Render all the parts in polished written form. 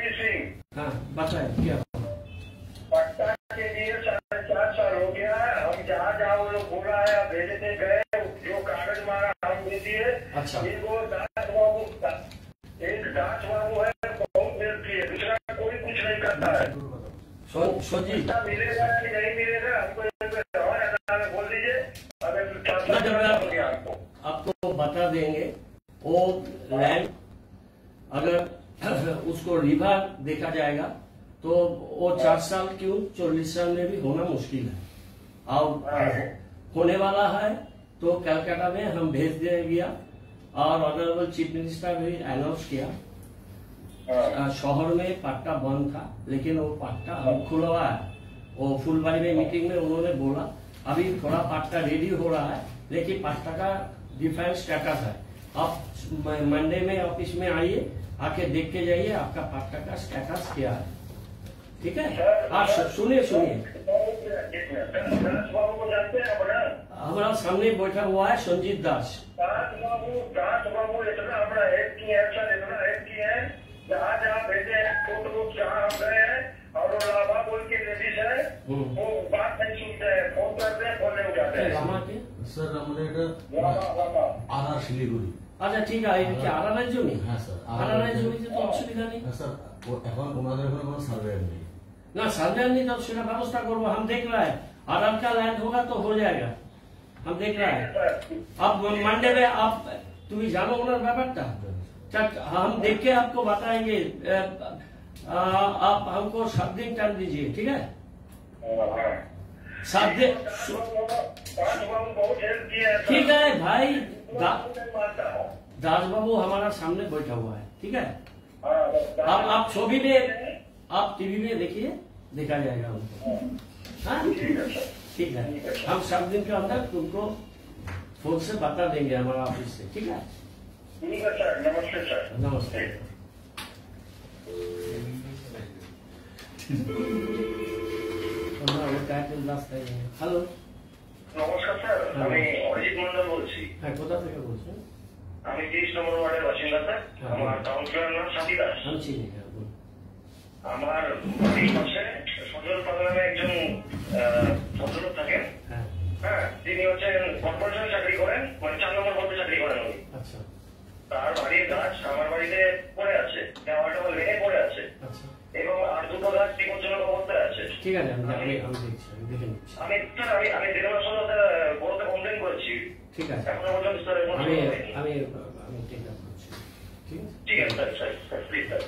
केवी सिंह। हाँ बताए क्या? पट्टा के लिए 4.5 साल हो गया। हम जहाँ जहाँ वो लोग बोला है भेजने गए, जो कागज मारा हम दे दिए। अच्छा। एक दास बाबू है, बहुत देर की है, दूसरा कोई कुछ नहीं करता है। मिलेगा कि नहीं मिलेगा हमको बोल दीजिए। आपको बता देंगे वो लैंड अगर उसको रिवर देखा जाएगा तो वो 4 साल क्यों 40 साल में भी होना मुश्किल है। और होने वाला है तो कलकत्ता में हम भेज दिया गया और ऑनरेबल चीफ मिनिस्टर भी अनाउंस किया। शहर में पट्टा बंद था लेकिन वो पट्टा हम खुलवाया। वो फुलबाड़ी में मीटिंग में उन्होंने बोला अभी थोड़ा पट्टा रेडी हो रहा है लेकिन पट्टा का डिफरेंट स्टेटस है। आप मंडे में ऑफिस में आइए, आके देख के जाइए आपका पट्टा का स्टेटस क्या है। ठीक है? आप सुनिए हमारा सामने बैठा हुआ है संजीत दास। दास बाबू इतना अपना हेल्प किए हैं, सर इतना हेल्प किए हैं। जहाँ जहाँ भेजे हैं फोटो लोग जहाँ हम गए हैं और लाभा बोल के लेडीज है वो बात नहीं सुनते हैं, फोन करते हैं फोन नहीं उठाते हैं। सर आरा শিলিগুড়ি। আচ্ছা ঠিক আছে, এটা কি আরানার জমি? হ্যাঁ স্যার আরানার জমিতে তো অসুবিধা নেই। হ্যাঁ স্যার এখন ওনাদের এখানে কোনো সার্ভেয়ার নেই। না সার্ভেয়ার নেই তো সেটা ব্যবস্থা করবো। हम देख रहा है आराम का लैंड होगा तो हो जाएगा। हम देख रहा है अब मंडे में आप तुम्हें जानो ओनर ব্যাপারটা। हम देख के आपको बताएंगे। आप हमको 7 दिन टाइम दीजिए। ठीक है? 7 दिन ठीक है भाई। दास बाबू हमारा सामने बैठा हुआ है। ठीक है? आप छवि में आप टीवी में देखिए, देखा जाएगा उनको। हाँ ठीक है, हम 7 दिन के अंदर तुमको फोन से बता देंगे हमारा ऑफिस से। ठीक है? नमस्ते सर। नमस्ते। হ্যালো নমস্কার স্যার, আমি অরিজিৎ মন্ডল বলছি। হ্যাঁ কোথা থেকে বলছেন? আমি 30 নম্বর ওয়ার্ডের বাসিন্দা স্যার। আমার কাউন্সিলর নাম সাথী দাস। আমি চিনি। আমার বাড়ির পাশে সজল পাল নামে একজন ভদ্রলোক থাকেন। হ্যাঁ তিনি হচ্ছেন কর্পোরেশনে চাকরি করেন, মানে 4 নম্বর পদে চাকরি করেন উনি। আচ্ছা। তার বাড়ির গাছ আমার বাড়িতে পড়ে আছে, দেওয়াটা ভেঙে পড়ে আছে এবং আর দুটো গাছ বিপজ্জনক অবস্থায় আছে। ঠিক আছে, আমি দেখে নিচ্ছি। আমি 1.5 মাস হলো বড়তে কমপ্লেন করেছি। ঠিক আছে, এখনো পর্যন্ত স্যার আমি ঠিক আছে। ঠিক আছে স্যার, স্যার প্লিজ স্যার।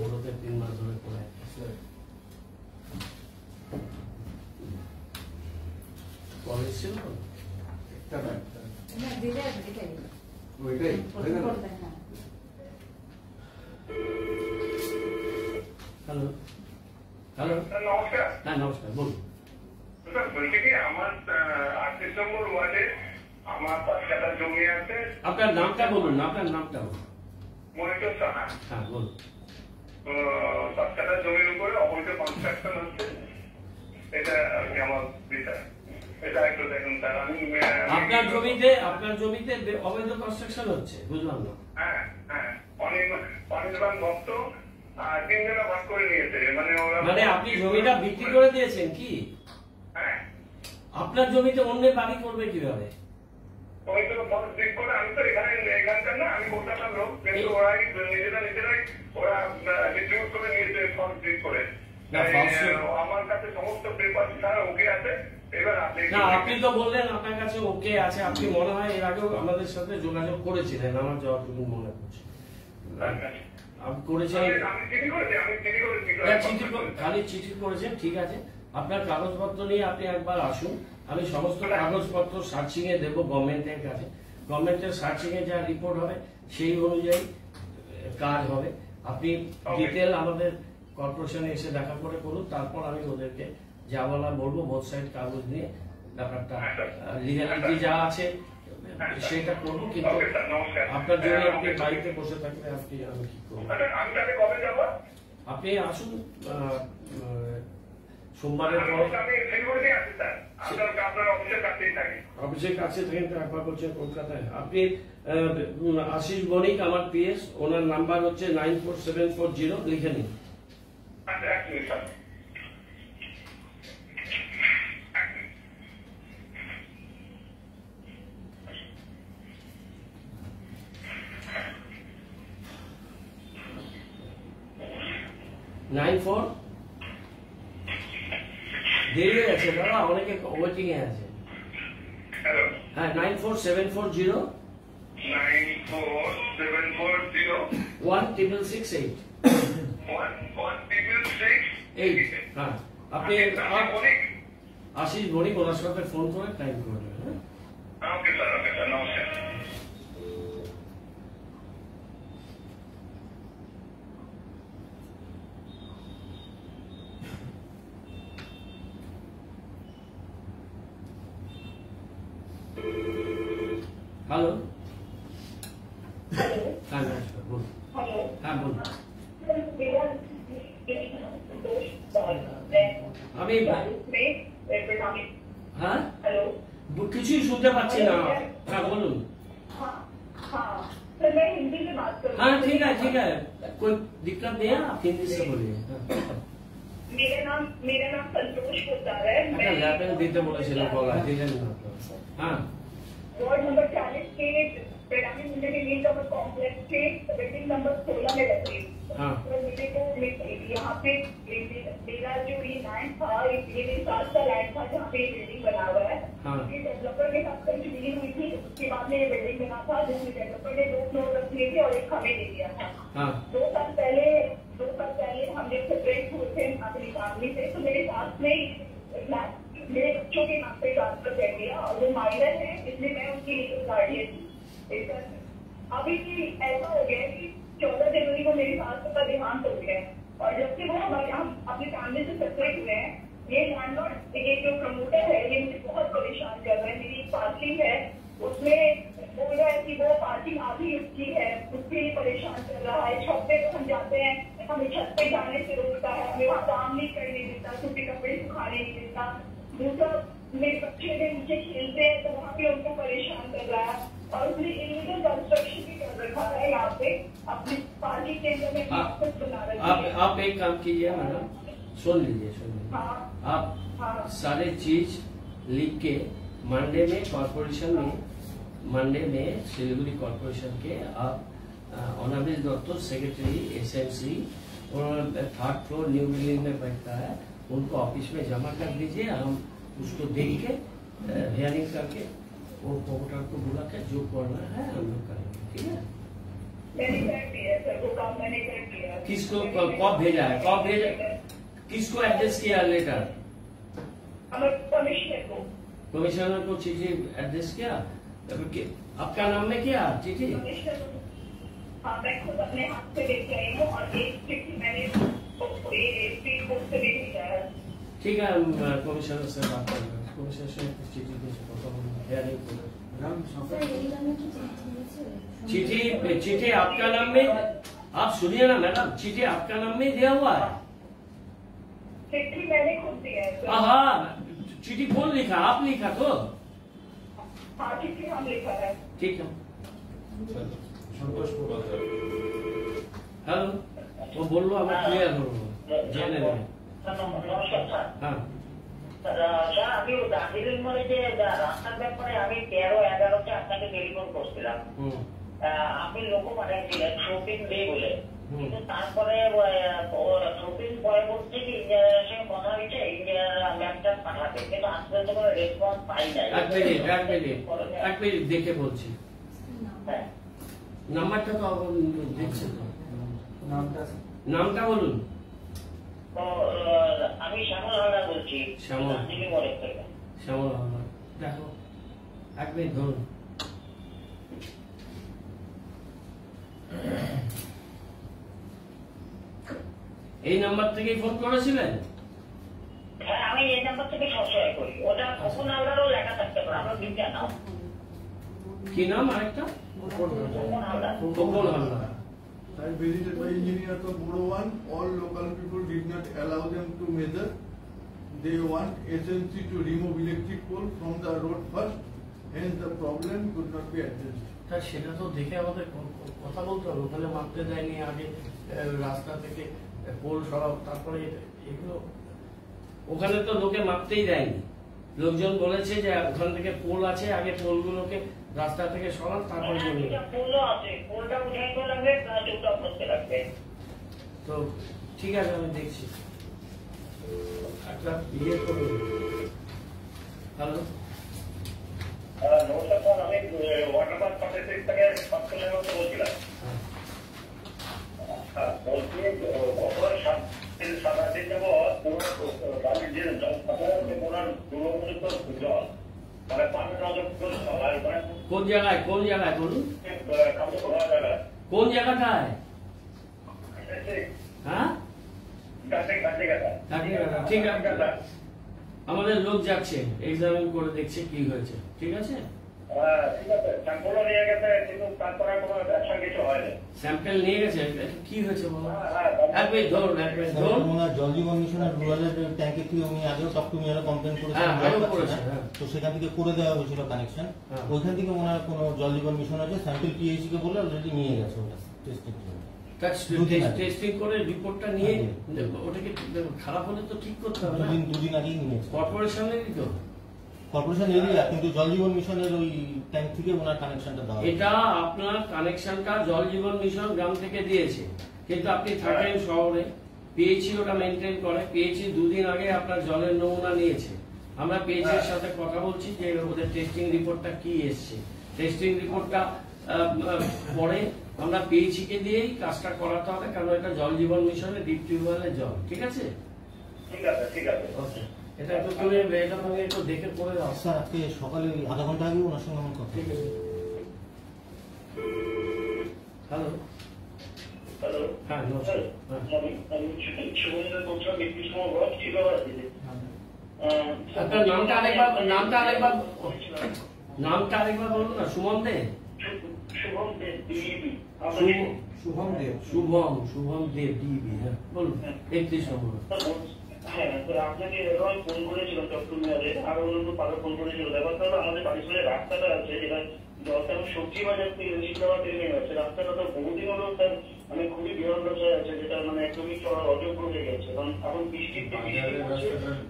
বড়তে 3 মাস ধরে পড়ে আছে। কলেজ ছিল একটা না দিলে দেখে নিই ওইটাই হ্যালো হ্যালো নমস্কার। হ্যাঁ নমস্কার, বলুন স্যার। বলছি কি আমার 38 নম্বর ওয়ার্ডে আমার 5 কাঠা জমি আছে। আপনার নামটা বলুন, আপনার নামটা বলুন। মনিটর সাহা। হ্যাঁ বলুন। 5 কাঠা জমির উপরে অবৈধ কনস্ট্রাকশন হচ্ছে, এটা আমার বিষয়। এটা একটু দেখুন স্যার। আপনার জমিতে অবৈধ কনস্ট্রাকশন হচ্ছে? বুঝলাম না। হ্যাঁ হ্যাঁ, অনির্বাণ ভক্ত 3 জনা ভাগ করে নিয়েছে। মানে আপনি জমিটা বিক্রি করে দিয়েছেন কি? হ্যাঁ। আপনার জমিতে অন্য বাড়ি করবে কিভাবে? ওই তো ফলস ডিট করে। আমি তো এখানকার না, আমি কলকাতার লোক, কিন্তু ওরাই নিজেরাই ওরা ডিস্ট্রিবিউট করে নিয়েছে ফলস ডিট করে। আমার কাছে সমস্ত পেপার স্যার ওকে আছে। না আপনি তো বললেন আপনার কাছে ওকে আছে, আপনি মনে হয় এর আগেও আমাদের সাথে যোগাযোগ করেছিলেন আমার যতটুকু মনে পড়ছে। খালি চিঠি করেছেন, ঠিক আছে। আপনার কাগজপত্র নিয়ে আপনি একবার আসুন, আমি সমস্ত কাগজপত্র সার্চিং এ দেবো গভর্নমেন্টের কাছে। গভর্নমেন্টের সার্চিং এ যা রিপোর্ট হবে সেই অনুযায়ী কাজ হবে। আপনি ডিটেল আমাদের কর্পোরেশনে এসে দেখা করে করুন, তারপর আমি ওদেরকে যা বলা বলবো বোথ সাইড কাগজ নিয়ে ব্যাপারটা লিগালিটি যা আছে সেটা করবো। কিন্তু আপনার জন্য আপনি বাড়িতে বসে থাকলে আমি কি করবো? আপনি আসুন সোমবারের পরে আমি ফেব্রুয়ারিতে আছি স্যার, আপনার অফিসের কাছেই থাকি। অফিসের কাছে থাকেন তো একবার করছেন কলকাতায়। আপনি আশিস বণিক আমার পিএস, ওনার নাম্বার হচ্ছে 94740, লিখে নিন। আচ্ছা, এক মিনিট স্যার। দেরি হয়ে গেছে দাদা, অনেকে ওয়েটিং এ আছে। হ্যালো, হ্যাঁ 94740 94740 16668 11668। হ্যাঁ, আপনি আশিস বণিক, ওনার সাথে ফোন করে টাইম করে নেবেন। ওকে স্যার, ওকে স্যার, নমস্কার। হ্যালো, হ্যাঁ নমস্কার, বলুন। হ্যাঁ বলুন। আমি হ্যাঁ কিছুই শুনতে পাচ্ছি না। হ্যাঁ बलून। हाँ ठीक है कोई दिक्कत नहीं है, आप हिंदी से बोलिए। मेरा नाम संतोष पोद्दार है। लैपटॉप देते बोले चलो बोला ठीक है। हाँ वार्ड नंबर 40 के प्रधानी मंदिर के नील कमल कॉम्प्लेक्स के बिल्डिंग नंबर 16 में रहती है। हाँ मुझे को यहाँ पे मेरा जो ये लैंड था, ये मेरे साथ का लैंड था जहाँ पे बिल्डिंग बना हुआ है। हाँ ये डेवलपर के साथ कुछ मीटिंग हुई थी, उसके बाद में ये बिल्डिंग बना था जिसमें डेवलपर ने 2 फ्लोर रख लिए थे और एक हमें दे दिया था। हाँ 2 साल पहले हम जब सेपरेट हुए थे अपनी फैमिली से, तो मेरे साथ में मेरे बच्चों के नाम पे ट्रांसफर कर दिया और वो माइनर है, इसलिए मैं उनकी लीगल गार्डियन थी। अभी ऐसा हो गया कि 14 जनवरी को मेरी सास का देहांत हो गया और जब से वो हम अपनी फैमिली से सेपरेट हुए हैं, ये लैंडलॉर्ड, ये जो प्रमोटर है, ये मुझे बहुत परेशान कर रहा है। मेरी पार्किंग है, उसमें बोल रहा है कि वो पार्किंग आधी उसकी है, उसके लिए परेशान कर रहा है। छत पे हम जाते हैं, हमें छत पे जाने से रोकता है, हमें वहाँ काम नहीं करने देता, सूखे कपड़े सुखाने नहीं देता। दूसरा, मेरे बच्चे में नीचे खेलते हैं तो वहाँ पे उनको परेशान कर रहा है और उसने इलीगल कंस्ट्रक्शन भी कर रखा है यहाँ पे अपनी पार्किंग के अंदर में कुछ बना रखा है। आप एक काम कीजिए मैडम, सुन लीजिए। हाँ आप सारे चीज लिख के मंडे में कॉर्पोरेशन में, मंडे में सिलीगुड़ी कॉर्पोरेशन के आप अनाबिल दत्त सेक्रेटरी एसएमसी और 3rd फ्लोर न्यू बिल्डिंग में बैठता है, उनको ऑफिस में जमा कर दीजिए। हम उसको देख के हियरिंग करके वो प्रमोटर को बुला के जो करना है हम लोग करेंगे, ठीक है। मैंने कर दिया सर, वो काम मैंने कर दिया। किसको कब भेजा है, कब भेजा, किसको एड्रेस किया लेटर? कमिश्नर को। कमिश्नर को चिट्ठी एड्रेस किया, आपका नाम में किया चिट्ठी? हाँ मैं खुद अपने हाथ से लेके आई हूँ और एक चिट्ठी मैंने स्पीड पोस्ट से भी भेजा है। ठीक है, हम कमिश्नर से बात कर रहे हैं, कमिश्नर से चिट्ठी चिट्ठी आपका नाम में, आप सुनिए ना मैडम, चिट्ठी आपका नाम में दिया हुआ है। चिट्ठी मैंने खुद दिया है। हाँ चिट्ठी कौन लिखा, आप लिखा तो? हाँ चिट्ठी हम लिखा है। ठीक है। हेलो, वो बोल लो, हमें क्लियर हो जाने दें। हाँ আমি দার্জিলিং মোড়ে যে রাস্তার ব্যাপারে আমি 13-11-তে আপনাকে টেলিফোন করছিলাম। আপনি লোক পাঠাইছিলেন শপিং ডে বলে, কিন্তু তারপরে শপিং পরবর্তী ইঞ্জিনিয়ারের সঙ্গে কথা হয়েছে ইঞ্জিনিয়ার ল্যাপটপ পাঠাবে, কিন্তু আজ পর্যন্ত কোনো রেসপন্স পাই নাই। এক মিনিট দেখে বলছি। হ্যাঁ নাম্বারটা তো দেখছেন, নামটা বলুন। আমি শ্যামল হালদার বলছি। শ্যামল মোড়ের থেকে। শ্যামল হালদার, দেখো এক মিনিট ধরুন। এই নাম্বার থেকেই ফোন করেছিলেন? হ্যাঁ আমি এই নাম্বার থেকে সবসময় করি, ওটা খোকন হালদারও লেখা থাকতে পারে, আমরা দুইটা নাম। কি নাম আরেকটা? Khokon Haldar. Khokon Haldar. I visited by engineer to Burowan. All local people did not allow them to measure. they want SNC to remove electric pole from the road first, hence the problem could not be addressed. তা সেটা তো দেখে আমাদের কথা বলতে হবে, ওখানে মাপতে দেয়নি আগে রাস্তা থেকে পোল সরাও, তারপরে এগুলো ওখানে তো লোকে মাপতেই দেয়নি। লোকজন বলেছে যে ওখান থেকে পোল আছে, আগে পোলগুলোকে রাস্তা থেকে সরান, তারপরে তো ঠিক আছে আমি দেখছি। একটা ইয়ে করুন। হ্যালো, নমস্কার, আমি ওয়াটারপার্ক পার্টিসিপেট থেকে পাঁচজনের মধ্যে বলছিলাম। বলছি অপর সারাদিন যাবৎ বাড়ির যে জল ওনার দুর্গত জল মানে পানি নজর কোন জায়গায় বলুন, কোন জায়গাটায়? হ্যাঁ ঠিক আছে, আমাদের লোক যাচ্ছে, এক্সামিন করে দেখছে কি হয়েছে। ঠিক আছে, স্যাম্পল নিয়ে গেছে, কি হয়েছে বলো? জল জীবন মিশনের রুরালের ট্যাঙ্কে কি উনি আগেও টপটুমিয়ারে কমপ্লেন করেছেন, তো সেখান থেকে করে দেওয়া হয়েছিল কানেকশন। ওইখান থেকে ওনার কোনো জল জীবন মিশন আছে, স্যাম্পল পিএইচি কে বলে অলরেডি নিয়ে গেছে ওটা টেস্টিং টেস্টিং করে রিপোর্টটা নিয়ে ওটাকে খারাপ হলে তো ঠিক করতে হবে। দুদিন আগেই নিয়েছে কর্পোরেশনেরই তো, কর্পোরেশন এরিয়া, কিন্তু জল জীবন মিশনের ওই ট্যাঙ্ক থেকে ওনার কানেকশনটা দেওয়া। এটা আপনার কানেকশনটা জল জীবন মিশন গ্রাম থেকে দিয়েছে, কিন্তু আপনি থাকেন শহরে, পিএইচি ওটা মেনটেন করে। পিএইচি দুদিন আগে আপনার জলের নমুনা নিয়েছে, আমরা পিএইচি এর সাথে কথা বলছি যে ওদের টেস্টিং রিপোর্টটা কি এসছে। টেস্টিং রিপোর্টটা পরে আমরা পিএইচি কে দিয়েই কাজটা করাতে হবে, কারণ এটা জল জীবন মিশনের ডিপ টিউবওয়েলের জল। ঠিক আছে, ঠিক আছে, ঠিক আছে, ওকে। এটা একটু তুমি এটা তুমি একটু দেখে করে দাও। স্যার আজকে সকালে আধা ঘন্টা আগে ওনার সঙ্গে আমার কথা। ঠিক আছে, হ্যালো হ্যালো, হ্যাঁ নমস্কার। আপনার নামটা আরেকবার বলুন না। সুমন দে, শুভম দেব ডিবি। হ্যাঁ বলুন, 31 নম্বর। হ্যাঁ, আপনাকে ফোন করেছিলাম চট্টগ্রামে, আরো অন্য পাড়া ফোন করেছিল। ব্যাপারটা হলো আমাদের বাড়ির রাস্তাটা আছে, যেটা জলটা সবজি বাজার থেকে শীতলাবাদ থেকে নেমে আছে, রাস্তাটা তো বহুদিন হলো তার মানে খুবই বিড়ম্বনায় আছে, যেটা মানে একদমই চলার অযোগ্য হয়ে গেছে। কারণ এখন বৃষ্টিতে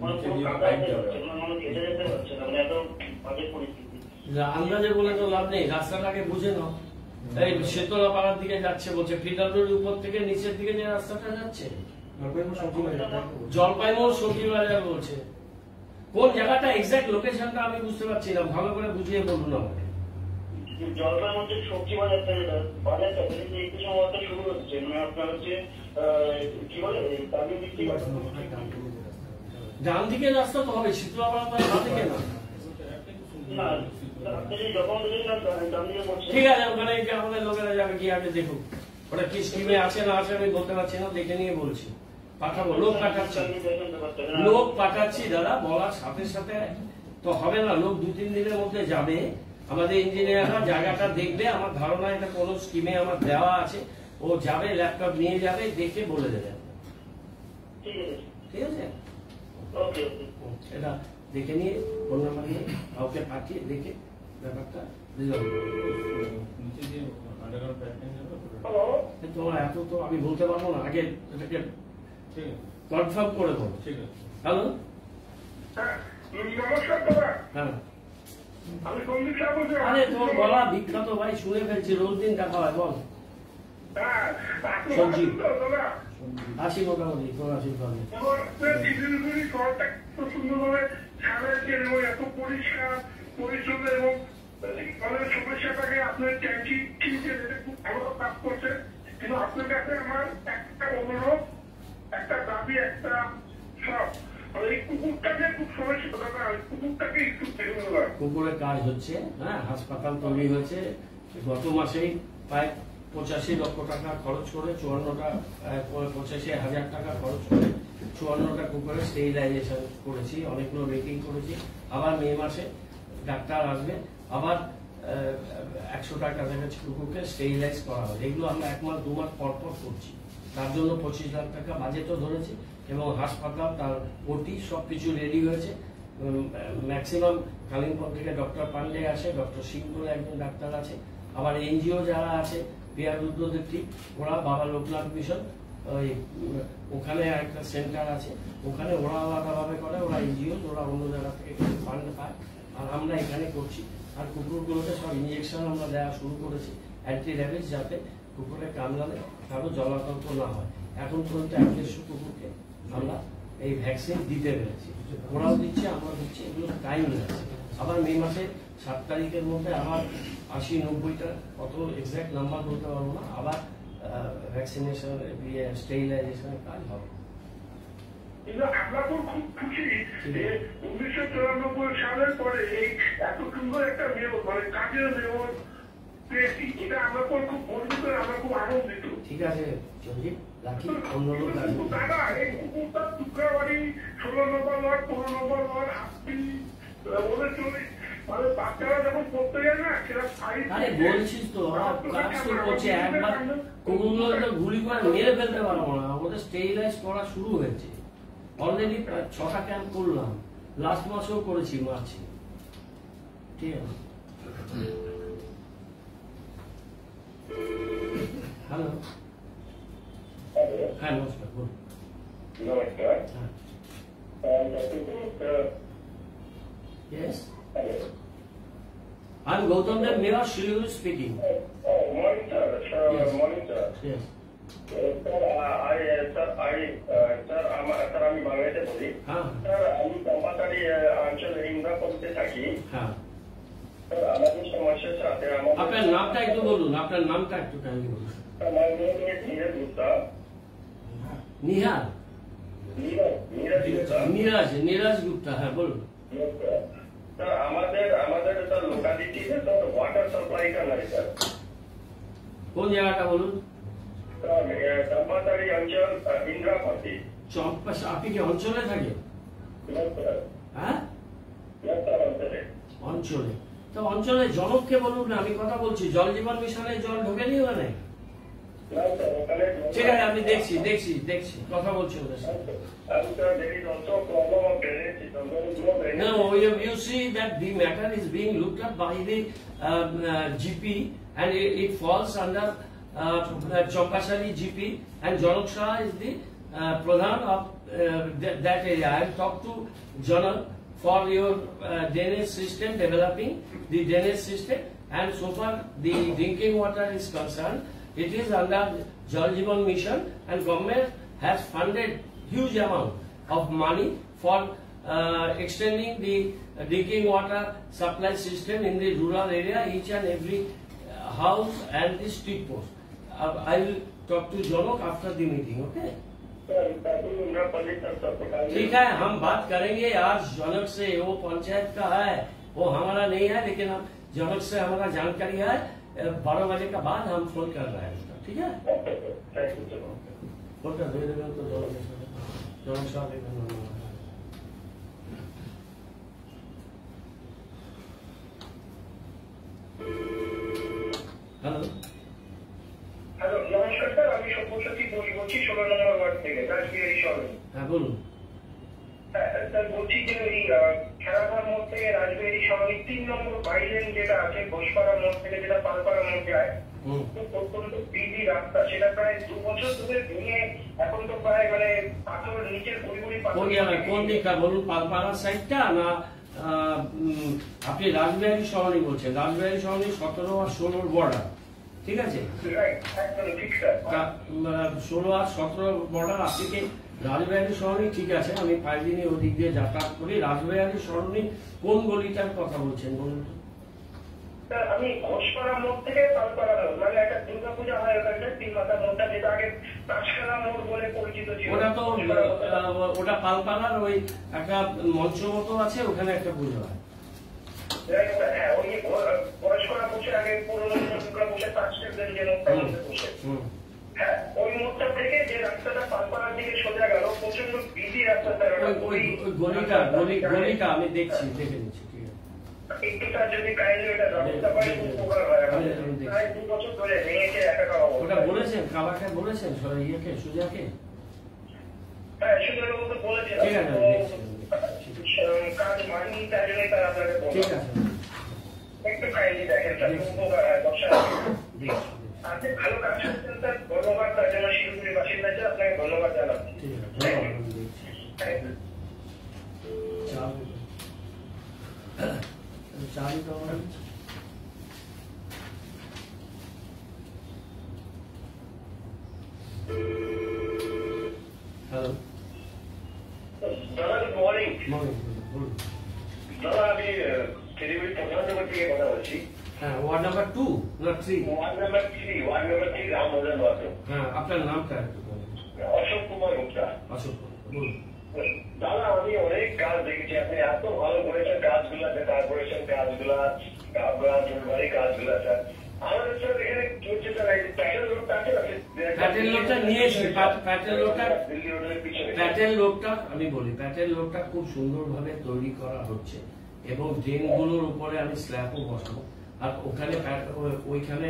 মানে পুরো কাদা হয়ে যাচ্ছে, মানে ভেসে যেতে পারছে না, মানে এত বাজে পরিস্থিতি। আন্দাজে বলে তো লাভ নেই, রাস্তাটাকে বুঝে নাও। এই শীতলা পাড়ার দিকে যাচ্ছে বলছে, ফিটারডোর উপর থেকে নিচের দিকে যে রাস্তাটা যাচ্ছে জলপাইমোড় সবজি বাজার বলছে। কোন জায়গাটা এক্সাক্ট লোকেশনটা আমি বুঝতে পারছি না, ভালো করে বুঝিয়ে বলুন আমাকে। জলপাইমোড় সবজি বাজারটা বাজারটা একটু সময় শুরু হচ্ছে, মানে আপনার হচ্ছে কি বলে ডান দিকে রাস্তা তো হবে, শীতলা পাড়া বাঁ দিকে না। ঠিক আছে, ওখানে আমাদের লোকেরা যাবে, গিয়ে আগে দেখুন ওটা কি স্কিমে আছে না আছে আমি বলতে পারছি না, দেখে নিয়ে বলছি। পাঠাবো, লোক পাঠাচ্ছি দাদা, বলার সাথে সাথে তো হবে না। লোক 2-3 দিনের মধ্যে যাবে, আমাদের ইঞ্জিনিয়াররা জায়গাটা দেখবে। আমার ধারণা এটা কোনো স্কিমে আমার দেওয়া আছে, ও যাবে, ল্যাপটপ নিয়ে যাবে, দেখে বলে দেবে। ঠিক আছে, এটা দেখে নিয়ে ফোন নাম্বার নিয়ে কাউকে পাঠিয়ে দেখে ব্যাপারটা তোমার এত তো আমি বলতে পারবো না, আগে এটাকে কনফার্ম করে বলো। ঠিক আছে, হ্যালো, হ্যাঁ আরে তোমার বলা বিখ্যাত ভাই, শুনে ফেলছি, রোজ দিন দেখা হয়। বল সবজি আশি মোটামুটি 84 সুন্দরভাবে সাজাইছেন এবং এত পরিষ্কার পরিচ্ছন্ন, এবং সমস্যাটাকে আপনার ট্যাঙ্কি খুব ভালো কাজ করছে। কিন্তু আপনার কাছে আমার একটা অনুরোধ, একটা দাবি, একটা সব, এই কুকুরটাকে খুব সমস্যা দাদা, কুকুরটাকে একটু কুকুরের কাজ হচ্ছে। হ্যাঁ, হাসপাতাল তৈরি হয়েছে গত মাসেই, প্রায় 85 লক্ষ টাকা খরচ করে 85,000 টাকা খরচ করে 54টা কুকুরের স্টেরিলাইজেশন করেছি, অনেকগুলো রেটিং করেছি। আবার মে মাসে ডাক্তার আসবে, আবার 100 টাকা কাছাকাছি কুকুরকে স্টেরিলাইজ করা হয়। এগুলো আমরা 1 মাস 2 মাস পর পর করছি। তার জন্য 25 লাখ টাকা বাজেটও ধরেছি এবং হাসপাতাল তার ওটি সবকিছু রেডি হয়েছে। ম্যাক্সিমাম কালিম্পং থেকে ডক্টর পান্ডে আসে, ডক্টর সিং বলে একজন ডাক্তার আছে, আবার এনজিও যারা আছে বিহার রুদ্রদেব টিম, ওরা বাবা লোকনাথ মিশন ওই ওখানে একটা সেন্টার আছে, ওখানে ওরা আলাদাভাবে করে, ওরা এনজিও, ওরা অন্য জায়গা থেকে ফান্ড পায়, আর আমরা এখানে করছি। আর কুকুরগুলোকে সব ইঞ্জেকশন আমরা দেওয়া শুরু করেছি অ্যান্টি র্যাবিস, যাতে কুকুরে কামড়ালে কারো জলাতঙ্ক না হয়। এখন পর্যন্ত 150 কুকুরকে আমরা এই ভ্যাকসিন দিতে পেরেছি, ওরাও দিচ্ছে, আমরা দিচ্ছি। এগুলো টাইম লাগছে। আবার মে মাসে 7 তারিখের মধ্যে আবার 80-90টা, কত এক্সাক্ট নাম্বার বলতে পারবো না, আবার ভ্যাকসিনেশন স্টেরিলাইজেশনের কাজ হবে। কিন্তু আমরা তো খুব খুশি যে 1994 সালের পরে এই এত সুন্দর একটা মেয়র, মানে কাজের মেয়র পেয়েছি, এটা আমরা তো খুব গর্বিত, আমরা খুব আনন্দিত। ঠিক আছে সঞ্জীব, রাখি, অন্য লোক আসবে। দাদা, এই কুকুরটা টুকরাবাড়ি 16 নম্বর ওয়ার্ড, 15 নম্বর ওয়ার্ড, আপনি বলে চলে, মানে বাচ্চারা যখন পড়তে যায় না, সেটা আরে বলছিস তো, কাজ তো করছে। একবার কুকুরগুলো গুলি করে মেরে ফেলতে পারবো না, ওদের স্টেরিলাইজ করা শুরু হয়েছে অলরেডি। 6টা ক্যাম্প করলাম, লাস্ট মাসেও করেছি মার্চে। ঠিক আছে, হ্যালো, হ্যাঁ নমস্কার, বলুন। নমস্কার। Yes, I'm Gautam Dev, Mayor, Shiliguri speaking. Morning, sir. Yes. Morning, sir. Yes. Sir আমি বাংলাদেশে বলি। স্যার আমি চম্পাতারি অঞ্চলে ইন্দ্রা করতে থাকি। হ্যাঁ, স্যার আমাদের সমস্যা সাথে আপনার নামটা একটু বলুন, আপনার নামটা একটু কাইন্ডলি বলুন। নীরজ গুপ্তা। নিহার, নীরজ গুপ্তা, হ্যাঁ বলুন। স্যার আমাদের স্যার লোকালিটিতে স্যার ওয়াটার সাপ্লাইটা নাই স্যার। কোন জায়গাটা বলুন? চম্পাতারি অঞ্চল, ইন্দ্রাপতি। আপনি কি অঞ্চলে থাকেন? হ্যাঁ, অঞ্চলে। তো অঞ্চলে জনককে বলুন না, আমি কথা বলছি। জল জীবন মিশনের জল ঢোকেনি ওখানে? ঠিক আছে, আমি দেখছি, কথা বলছি ওদের সাথে। No, you see that the matter is being looked at by the GP, and it falls under Champasali GP, and Janok Shah is the Pradhan of that area. I have talked to Janok for your drainage system, developing the drainage system, and so far the drinking water is concerned, it is under Jal Jeevan Mission, and government has funded huge amount of money for extending the drinking water supply system in the rural area, each and every house and the street post. I will talk to Janok after the meeting, okay? ठीक है, हम बात करेंगे आज जनक से। वो पंचायत का है, वो हमारा नहीं है, लेकिन हम जनक से हमारा जानकारी है। 12 बजे का बाद हम फोन कर रहे हैं उसका, ठीक है? जनक साहब হ্যালো, নমস্কার স্যার, আমি সব্যসাচী বলছি 16 নম্বর ওয়ার্ড থেকে, রাজবিহারী সরণি। হ্যাঁ বলুন। স্যার বলছি যে এই খেলাঘর মোড় থেকে রাজবিহারী সরণি 3 নম্বর বাইলেন যেটা আছে, ঘোষপাড়া মোড় থেকে যেটা পালপাড়া মোড় যায়, অত্যন্ত বিজি রাস্তা, সেটা প্রায় 2 বছর ধরে ভেঙে এখন তো প্রায় মানে পাথর নিচের গুড়ি কোন দিকটা বলুন? পালপাড়া সাইডটা না আপনি রাজবিহারী সরণি বলছেন? রাজবিহারী সরণি 17 আর 16 বর্ডার, ঠিক আছে? 16 আর 17 বর্ডার। আপনি কি রাজবিহারী সরণি, ঠিক আছে, আমি 5 দিনে ওদিক দিয়ে যাতায়াত করি। রাজবিহারী সরণি কোন গলিটার কথা বলছেন বলুন তো? আমি ঘোষপাড়া মোড় থেকে পালপাড়া মোড়, মানে একটা দুর্গা পূজা হয় ওখানটা, 3 মাথা মোড়টা, যেটা আগে তাজখেলা মোড় বলে পরিচিত ছিল। ওটা তো ওটা পালপাড়ার ওই একটা মঞ্চ মতো আছে, ওখানে একটা পুজো হয়। হ্যাঁ, ওই ঘোষপাড়া বসে আগে পুরোনো দুর্গা বসে তাজখেলা যে মোড়টা বসে, হ্যাঁ ওই মোড়টা থেকে যে রাস্তাটা পালপাড়ার দিকে সোজা গেল, প্রচন্ড বিজি রাস্তা। ওই গলিটা আমি দেখে নিচ্ছি, ঠিক আছে? একটু তার যদি কাইন্ডলি ওটা ব্যবস্থা করে খুব উপকার হয় আমাদের। প্রায় 2 বছর ধরে ভেঙেছে একা ওটা বলেছেন কাবাকে বলেছেন ইয়েকে সুজাকে? হ্যাঁ সুজাবাবু তো বলেছেন, ঠিক আছে কাজ মানি তার জন্য তার আপনাকে ঠিক আছে একটু কাইন্ডলি দেখেন তার খুব উপকার হয় ব্যবসা। আপনি ভালো কাজ করছেন স্যার, ধন্যবাদ তার জন্য শিলিগুড়ি বাসিন্দা হিসেবে আপনাকে ধন্যবাদ জানাচ্ছি। ঠিক আছে চাবি তো হ্যালো দাদা গুড মর্নিং। বলুন। দাদা আমি শিলিগুড়ি প্রধাননগর থেকে কথা বলছি। হ্যাঁ ওয়ার্ড নাম্বার 2 না 3? ওয়ার্ড নাম্বার 3 রামমোহন বাবু। হ্যাঁ আপনার নামটা একটু বলুন। অশোক কুমার গুপ্তা। অশোক বলুন। দাদা আমি অনেক কাজ দেখেছি, আপনি এত ভালো করেছেন কাজগুলা, কর্পোরেশন কাজগুলা, ফুলবাড়ি কাজগুলা স্যার। আমাদের স্যার এখানে কি হচ্ছে স্যার, এই প্যাটেল রোডটা আছে না, প্যাটেল রোডটা নিয়েছি, প্যাটেল রোডটা দিল্লি রোডের পিছনে প্যাটেল রোডটা আমি বলি প্যাটেল রোডটা খুব সুন্দরভাবে তৈরি করা হচ্ছে এবং ড্রেনগুলোর উপরে আমি স্ল্যাবও বসাবো। আর ওখানে ওইখানে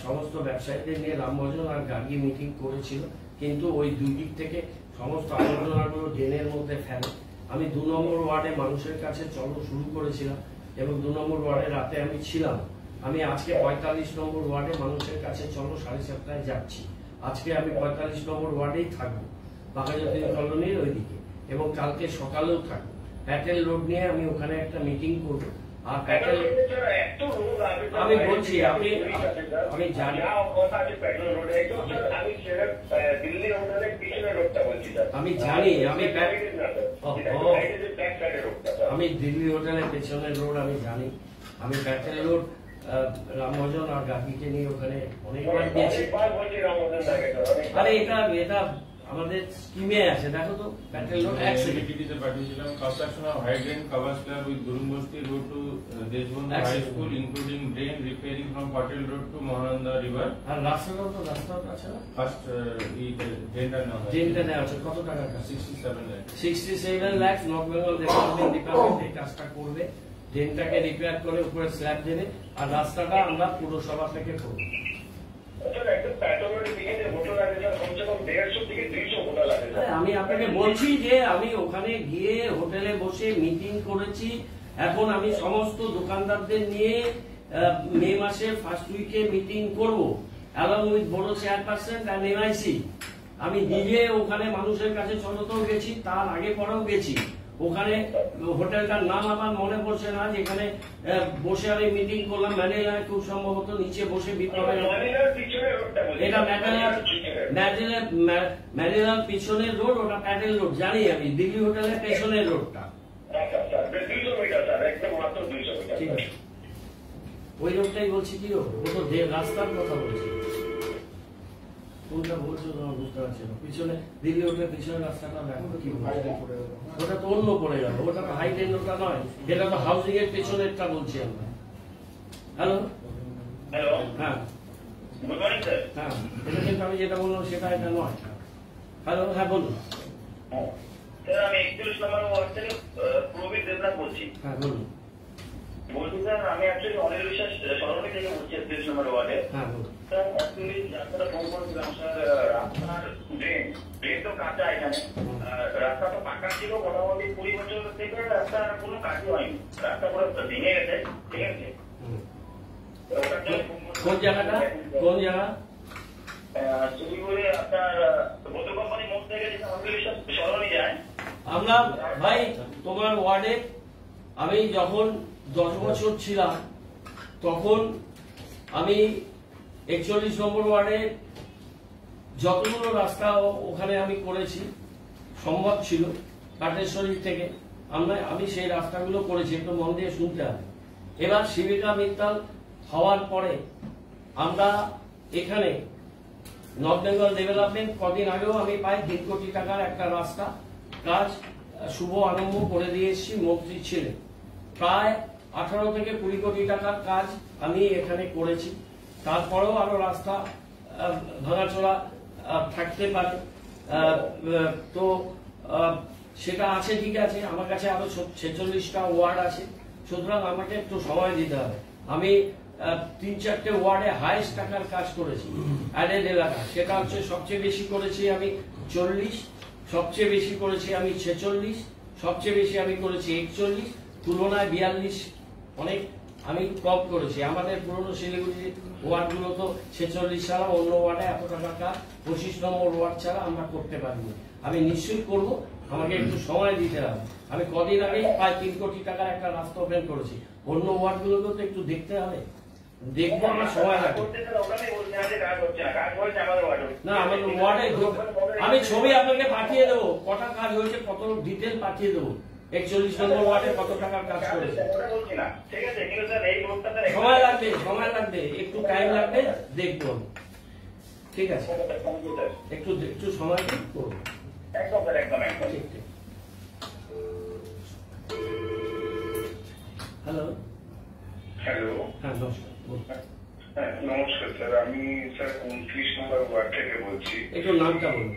সমস্ত ব্যবসায়ীদের নিয়ে রামভজন আর গার্গী মিটিং করেছিল, কিন্তু ওই দুই দিক থেকে সমস্ত আলোচনাগুলো ড্রেনের মধ্যে ফেলে। আমি 2 নম্বর ওয়ার্ডে মানুষের কাছে চলো শুরু করেছিলাম এবং 2 নম্বর ওয়ার্ডে রাতে আমি ছিলাম। আমি আজকে 45 নম্বর ওয়ার্ডে মানুষের কাছে চলো 7:30টায় যাচ্ছি। আজকে আমি 45 নম্বর ওয়ার্ডেই থাকবো, বাঘাযতীন কলোনির ওইদিকে, এবং কালকে সকালেও থাকবো। প্যাটেল রোড নিয়ে আমি ওখানে একটা মিটিং করবো। আর প্যাটেল আমি বলছি আমি জানি, আমি জানি আমি দিল্লি হোটেলের পেছনের রোড আমি জানি। আমি প্যাটেল রোড রামভজন আর গার্গীকে নিয়ে ওখানে অনেকবার গিয়েছি। আরে এটা আমাদের স্কিমে আছে, দেখো তো প্যাটেল রোড ডিটিতে পাঠিয়েছিলাম construction of high drain cover slab with Durungbasti road to Deshbandhu high school including drain repairing from Patel road to Mahananda river. আর রাস্তা আছে না, ফার্স্ট ড্রেনটা নেওয়া আছে। কত টাকা? 67 lakh. North Bengal development department এই কাজটা করবে, ড্রেনটাকে রিপেয়ার করে উপরে স্ল্যাব দেবে, আর রাস্তাটা আমরা পুরসভা থেকে করবো। আমি আপনাকে বলছি যে আমি ওখানে গিয়ে হোটেলে বসে মিটিং করেছি। এখন আমি সমস্ত দোকানদারদের নিয়ে মে মাসের ফার্স্ট উইকে মিটিং করব, অ্যালং উইথ বড় চেয়ারপারসন অ্যান্ড এনআইসি। আমি নিজে ওখানে মানুষের কাছে চলতেও গেছি, তার আগে পরেও গেছি। ওখানে হোটেলটার নাম আমার মনে পড়ছে না, যেখানে বসে আমি মিটিং করলাম ম্যানেজার, খুব সম্ভবত নিচে বসে এটা ম্যানেজার পিছনের রোড, ওটা প্যাটেল রোড জানি আমি। দিল্লি হোটেলের পেছনের রোডটা ঠিক আছে, ওই রোডটাই বলছি। কি রোড? ও তো রাস্তার কথা বলছি। কোনটা বলছো তোমার বুঝতে পারছি না। পিছনে দিল্লি হোটেলের পিছনের রাস্তাটা দেখো কি বলছে, ওটা তো অন্য পড়ে যাবে, ওটা তো হাই টেন ওটা নয়, এটা তো হাউজিং এর পেছনেরটা বলছি আমরা। হ্যালো হ্যাঁ হ্যাঁ, এটা কিন্তু আমি যেটা বললাম সেটা এটা নয়। হ্যালো হ্যাঁ বলুন। আমি 31 নম্বর ওয়ার্ড থেকে প্রবীর দেবনাথ বলছি। হ্যাঁ বলুন। বলছি স্যার আমি অ্যাকচুয়ালি অনিল বিশ্বাস সরণি থেকে বলছি 31 নম্বর ওয়ার্ডে। হ্যাঁ বলুন। স্যার অ্যাকচুয়ালি রাস্তাটা ফোন করেছিলাম স্যার, রাস্তার ড্রেন তো কাঁচা, এখানে রাস্তা তো পাকা ছিল মোটামুটি 20 বছর থেকে, রাস্তার কোনো কাজই হয়নি, রাস্তা পুরো ভেঙে গেছে। ঠিক আছে, কোন জায়গাটা? কোন জায়গা? শিলিগুড়ি আপনার বোতল কোম্পানি মোড় থেকে অনিল বিশ্বাস সরণি যায়। আমরা ভাই তোমার ওয়ার্ডে আমি যখন 10 বছর ছিলাম তখন আমি 41 নম্বর ওয়ার্ডে যতগুলো রাস্তা ওখানে আমি করেছি সম্ভব ছিল কাটেশ্বরী থেকে, আমি সেই রাস্তাগুলো করেছি। একটু মন দিয়ে শুনতে হবে। এবার শিবিকা মিত্তাল হওয়ার পরে আমরা এখানে নর্থ বেঙ্গল ডেভেলপমেন্ট কদিন আগেও আমি প্রায় 1.5 কোটি টাকার একটা রাস্তা কাজ শুভ আরম্ভ করে দিয়ে এসেছি মন্ত্রী ছিলেন। প্রায় 18 থেকে 20 কোটি টাকার কাজ আমি এখানে করেছি। তারপরেও আরো রাস্তা ভাঙাচোরা থাকতে পারে, তো সেটা আছে, ঠিক আছে। আমার কাছে আরো 46টা ওয়ার্ড আছে, সুতরাং আমাকে একটু সময় দিতে হবে। আমি 3-4টে ওয়ার্ডে হাইস্ট টাকার কাজ করেছি অ্যাডেড এলাকা, সেটা হচ্ছে সবচেয়ে বেশি করেছি আমি 40, সবচেয়ে বেশি করেছি আমি 46, সবচেয়ে বেশি আমি করেছি 41, তুলনায় 42 অনেক আমি কম করেছি। আমাদের পুরনো শিলিগুড়ি ওয়ার্ডগুলো তো 46 ছাড়া অন্য ওয়ার্ডে এত টাকার কাজ 25 নম্বর ওয়ার্ড ছাড়া আমরা করতে পারিনি। আমি নিশ্চয়ই করব, আমাকে একটু সময় দিতে হবে। আমি কদিন আগেই প্রায় 3 কোটি টাকার একটা রাস্তা ওপেন করেছি, অন্য ওয়ার্ডগুলোকেও তো একটু দেখতে হবে, দেখবো আমার সময় লাগবে না। আমার ওয়ার্ডে আমি ছবি আপনাকে পাঠিয়ে দেবো, কটা কাজ হয়েছে কত ডিটেল পাঠিয়ে দেবো। 41 নম্বর ওয়ার্ডে কত টাকার কাজ করেছে। সময় লাগবে, একটু টাইম লাগবে, দেখবো। ঠিক আছে, একটু সময় করবো। ঠিক ঠিক। হ্যালো হ্যালো, হ্যাঁ নমস্কার। নমস্কার স্যার, আমি স্যার 29 নম্বর ওয়ার্ড থেকে বলছি। একটু নামটা বলুন।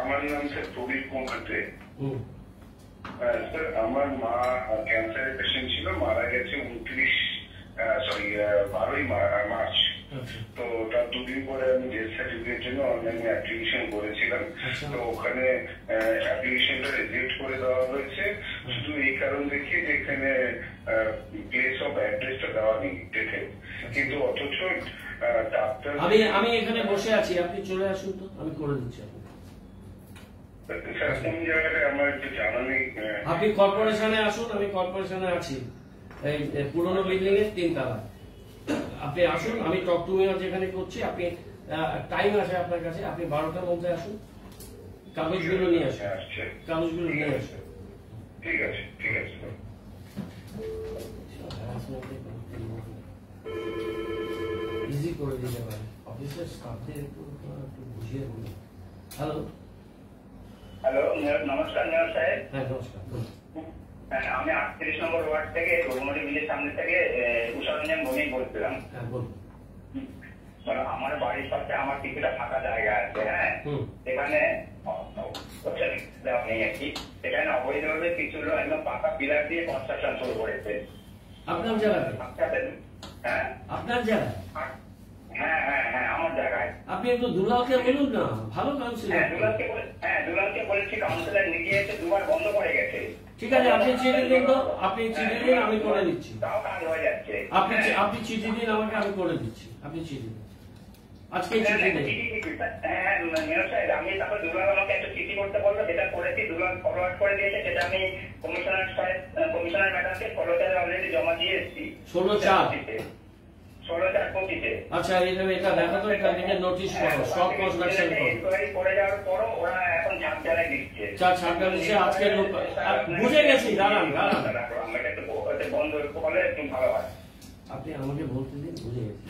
আমার নাম স্যার প্রদীপ কুমার। স্যার আমার মা ক্যান্সারের পেশেন্ট ছিল, মারা গেছে 12ই মার্চ। তো তার 2 দিন পরে আমি ডেথ সার্টিফিকেটের জন্য অনলাইনে অ্যাপ্লিকেশন করেছিলাম। তো ওখানে অ্যাপ্লিকেশনটা রিজেক্ট করে দেওয়া হয়েছে শুধু এই কারণ দেখিয়ে যে এখানে প্লেস অফ অ্যাড্রেসটা দেওয়া নেই ডেটে, কিন্তু অথচ ডাক্তার আমি এখানে বসে আছি, আপনি চলে আসুন তো, আমি করে দিচ্ছি। স্যার কোন জায়গায় আমার একটু জানা নেই। আপনি কর্পোরেশনে আসুন, আমি কর্পোরেশনে আছি, এই পুরনো বিল্ডিং এর 3 তলা। আপনি আসুন, আমি টক টু মিরর যেখানে করছি, আপনি টাইম আছে আপনার কাছে, আপনি 12টার মধ্যে আসুন, কাগজগুলো নিয়ে আসুন, কাগজগুলো নিয়ে আসুন। ঠিক আছে, ঠিক আছে। ইজি করে দিতে পারে অফিসের স্টাফদের একটু বুঝিয়ে বলুন। হ্যালো হ্যালো, নমস্কার মেয়র সাহেব। হ্যাঁ নমস্কার। আমি 38 নম্বর ওয়ার্ড থেকে রঘুমতি মিলের সামনে থেকে উষারঞ্জন ভৌমিক বলছিলাম। হ্যাঁ বলুন। আমার বাড়ির পাশে আমার কিছুটা ফাঁকা জায়গা আছে, হ্যাঁ, সেখানে নেই আর কি, সেখানে অবৈধভাবে কিছু লোক একদম পাকা পিলার দিয়ে কনস্ট্রাকশন শুরু করেছে। আপনার জায়গায়? হ্যাঁ আপনার জায়গায়? হ্যাঁ হ্যাঁ হ্যাঁ আমার জায়গায়। আপনি একটু দুলালকে বলুন না, ভালো কাউন্সিলর। দুলালকে বলেছি, কাউন্সিলর নিজে এসে 2বার বন্ধ করে গেছে। ঠিক আছে, আপনি চিঠি দিন তো, আপনি চিঠি দিন, আমি করে দিচ্ছি। তাও কাজ হয়ে যাচ্ছে। আপনি চিঠি দিন আমাকে, আমি করে দিচ্ছি। আপনি চিঠি দিন, আজকে চিঠি দিন। হ্যাঁ মেয়র সাহেব, আমি তারপর দুলাল আমাকে একটা চিঠি করতে বললো, যেটা করেছি, দুলাল ফরওয়ার্ড করে দিয়েছে, সেটা আমি কমিশনার ম্যাডামকে 16 অলরেডি জমা দিয়ে এসেছি। 16/4/25-এ। আচ্ছা, এটা দেখা তো, এটা দেখে নোটিশ করো, স্টপ কনস্ট্রাকশন করো। ইনকোয়ারি করে যাওয়ার পরও ওরা এখন ছাড় চালাই দিচ্ছে। ছাড় দিচ্ছে আজকে। বুঝে গেছি, দাঁড়ান। বন্ধ হলে একটু ভালো হয়। আপনি আমাকে বলতে দিন, বুঝে গেছি।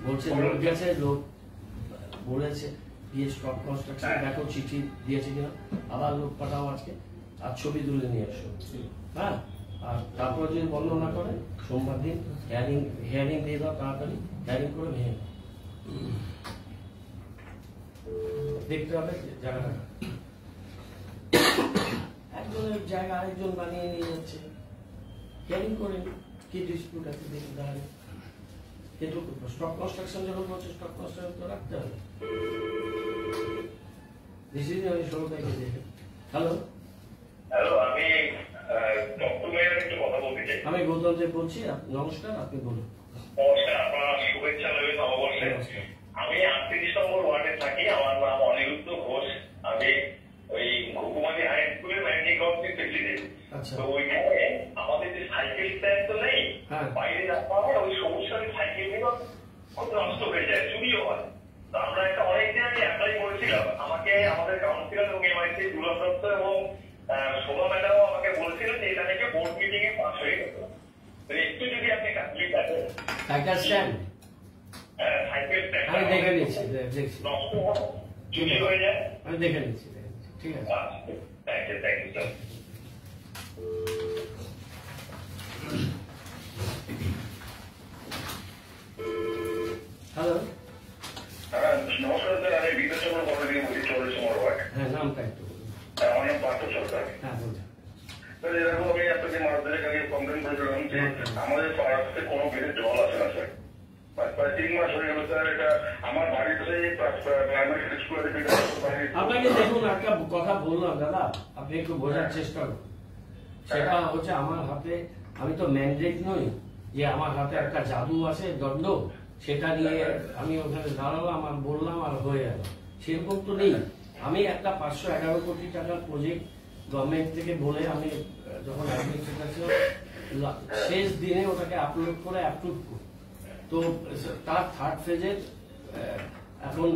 বলছে লোক গেছে, লোক বলেছে দিয়ে স্টপ কনস্ট্রাকশন, দেখো চিঠি দিয়েছে কিনা, আবার লোক পাঠাও আজকে, আর ছবি তুলে নিয়ে এসো। হ্যাঁ, আর তারপর যদি বন্ধ না করে সোমবার দিন হিয়ারিং দিয়ে দাও, তাড়াতাড়ি হিয়ারিং করে ভেঙে দেখতে হবে জায়গাটা। একজনের জায়গা আরেকজন বানিয়ে নিয়ে যাচ্ছে, হিয়ারিং করে কি ডিসপিউট আছে দেখে দাঁড়াবে। কিন্তু স্টক কনস্ট্রাকশন যখন বলছে, স্টক কনস্ট্রাকশন তো রাখতে হবে। ডিসিশন আমি 16 তারিখে দেখে। হ্যালো, আমি একটু কথা বলতে চাই। আমি গৌতম দেব বলছি। নমস্কার, আপনি বলুন। নমস্কার, আপনার শুভেচ্ছা রইল নববর্ষে। আমি 38 নম্বর ওয়ার্ডে থাকি, আমার নাম অনিরুদ্ধ ঘোষ। আমি ওই ঘুঘুমারি হাই স্কুলের ম্যানেজিং কমিটির প্রেসিডেন্ট। তো ওইখানে আমাদের যে সাইকেল স্ট্যান্ড তো নেই, বাইরে রাখা হয়, ওই সমস্যা সাইকেল গুলো খুব নষ্ট হয়ে যায়, চুরিও হয়। তো আমরা একটা অনেকদিন আগে অ্যাপ্লাই করেছিলাম, আমাকে আমাদের কাউন্সিলর এবং এমআইসি দুলাল দত্ত এবং শোভা ম্যাডামও আমাকে বলছিলেন যে এটা নাকি বোর্ড মিটিং এ পাস হয়ে গেল। একটু যদি আপনি কাজলি থাকেন সাইকেল স্ট্যান্ড, সাইকেল স্ট্যান্ড আমি দেখে নিচ্ছি, দেখছি, নষ্ট চুরি হয়ে যায়, আমি দেখে নিচ্ছি। ঠিক আছে, থ্যাংক ইউ স্যার। হ্যালো, নমস্কার স্যার, আমি বিদ্যাসাগর কলেজ থেকে বলছি, 44 নম্বর ওয়ার্ড। হ্যাঁ নামটা একটু বলুন। আমার নাম পার্থ সরকার। হ্যাঁ বলুন। এরকম আমি আপনাকে মাস দিনের আগে কমপ্লেন করেছিলাম যে আমাদের পাড়াতে কোনো গেটে জল আসে না স্যার, প্রায় 3 মাস হয়ে গেল স্যার। এটা আমার বাড়িতে প্রাইমারি স্কুল। আপনাকে দেখুন একটা কথা বললাম দাদা, আপনি একটু বোঝার চেষ্টা করুন। সেটা হচ্ছে আমার হাতে, আমি তো ম্যান্ডেট নই যে আমার হাতে একটা জাদু আছে দণ্ড, সেটা নিয়ে আমি ওখানে দাঁড়ালাম আর বললাম আর হয়ে গেল, সেরকম তো নেই। আমি একটা 511 কোটি টাকার প্রজেক্ট গভর্নমেন্ট থেকে বলে আমি যখন অ্যাডমিনিস্ট্রেশন শেষ দিনে ওটাকে আপলোড করে অ্যাপ্রুভ করি, তো তার থার্ড ফেজের এখন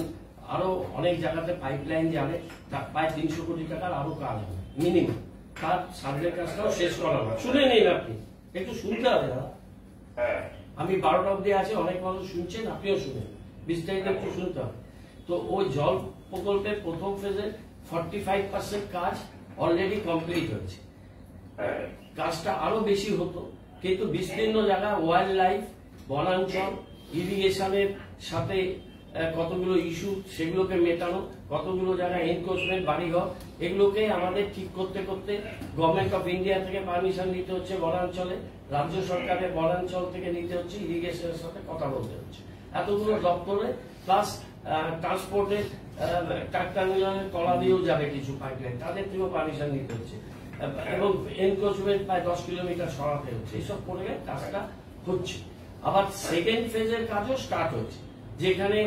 আরো অনেক জায়গাতে পাইপলাইন যাবে, প্রায় 300 কোটি টাকার আরো কাজ হবে মিনিমাম। তার সার্ভে কাজটাও শেষ করা হবে। শুনে নিন, আপনি একটু শুনতে হবে দাদা। আমি 12টা অব্দি আছে, অনেক মানুষ শুনছেন, আপনিও শুনেন, বিস্তারিত একটু শুনতে হবে। তো ওই জল প্রকল্পের প্রথম ফেজে 45% কাজ অলরেডি কমপ্লিট হয়েছে। কাজটা আরো বেশি হতো, কিন্তু বিস্তীর্ণ জায়গা, ওয়াইল্ড লাইফ, বনাঞ্চল, ইরিগেশনের সাথে কতগুলো ইস্যু সেগুলোকে মেটানো, কতগুলো জায়গায় এনক্রোচমেন্ট, বাড়িঘর, এগুলোকে আমাদের ঠিক করতে করতে গভর্নমেন্ট অফ ইন্ডিয়া থেকে পারমিশন নিতে হচ্ছে বনাঞ্চলে, রাজ্য সরকারের বনাঞ্চল থেকে নিতে হচ্ছে, ইরিগেশনের সাথে কথা বলতে হচ্ছে, এতগুলো দপ্তরে প্লাস ট্রান্সপোর্টের টার্মিনালের তলা দিয়েও যাবে কিছু পাইপলাইন, তাদের থেকেও পারমিশন নিতে হচ্ছে, এবং এনক্রোচমেন্ট প্রায় 10 কিলোমিটার সরাতে হচ্ছে। এইসব করে কাজটা হচ্ছে। আবার সেকেন্ড ফেজের কাজও স্টার্ট হচ্ছে, যেখানে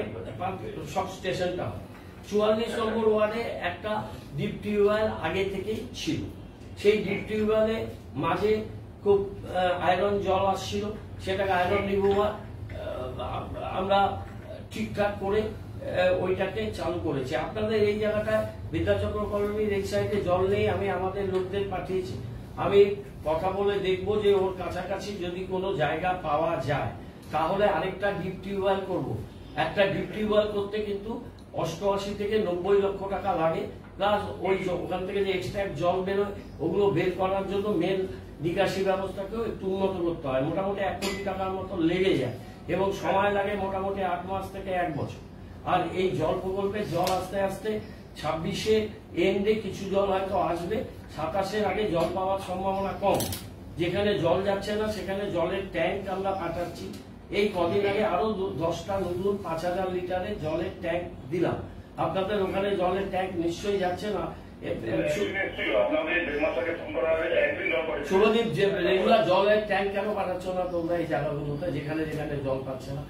সব স্টেশনটা হয়। 44 নম্বর ওয়ার্ডে একটা ডিপ টিউবওয়েল আগে থেকেই ছিল, সেই ডিপ টিউবওয়েলে মাঝে খুব আয়রন জল আসছিল, সেটাকে আয়রন রিমুভার আমরা ঠিকঠাক করে ওইটাকে চালু করেছি। আপনাদের এই জায়গাটায় বিদ্যাচক্র কলোনির এই সাইডে জল নেই, আমি আমাদের লোকদের পাঠিয়েছি, আমি কথা বলে দেখবো যে ওর কাছাকাছি যদি কোনো জায়গা পাওয়া যায় তাহলে আরেকটা ডিপ টিউবওয়েল করবো। একটা ডিপ টিউবওয়েল করতে কিন্তু 88 থেকে 90 লক্ষ টাকা লাগে, প্লাস ওই ওখান থেকে যে এক্সট্রা জল বেরোয় ওগুলো বের করার জন্য মেন নিকাশি ব্যবস্থাকেও একটু উন্নত করতে হয়। মোটামুটি 1 কোটি টাকার মতো লেগে যায় এবং সময় লাগে মোটামুটি 8 মাস থেকে 1 বছর। আর এই জল প্রকল্পে জল আস্তে আস্তে 26-এ এন্ডে কিছু জল হয়তো আসবে, 27-এর আগে জল পাওয়ার সম্ভাবনা কম। যেখানে জল যাচ্ছে না সেখানে জলের ট্যাঙ্ক আমরা পাঠাচ্ছি। এই কদিন আগে আরো 10টা নতুন 5000 লিটারের জলের ট্যাঙ্ক দিলাম। আপনাদের ওখানে জলের ট্যাঙ্ক নিশ্চয়ই যাচ্ছে না। শুভদীপ, যে রেগুলার জলের ট্যাঙ্ক কেন পাঠাচ্ছ না তোমরা এই জায়গাগুলোতে যেখানে যেখানে জল পাচ্ছে না?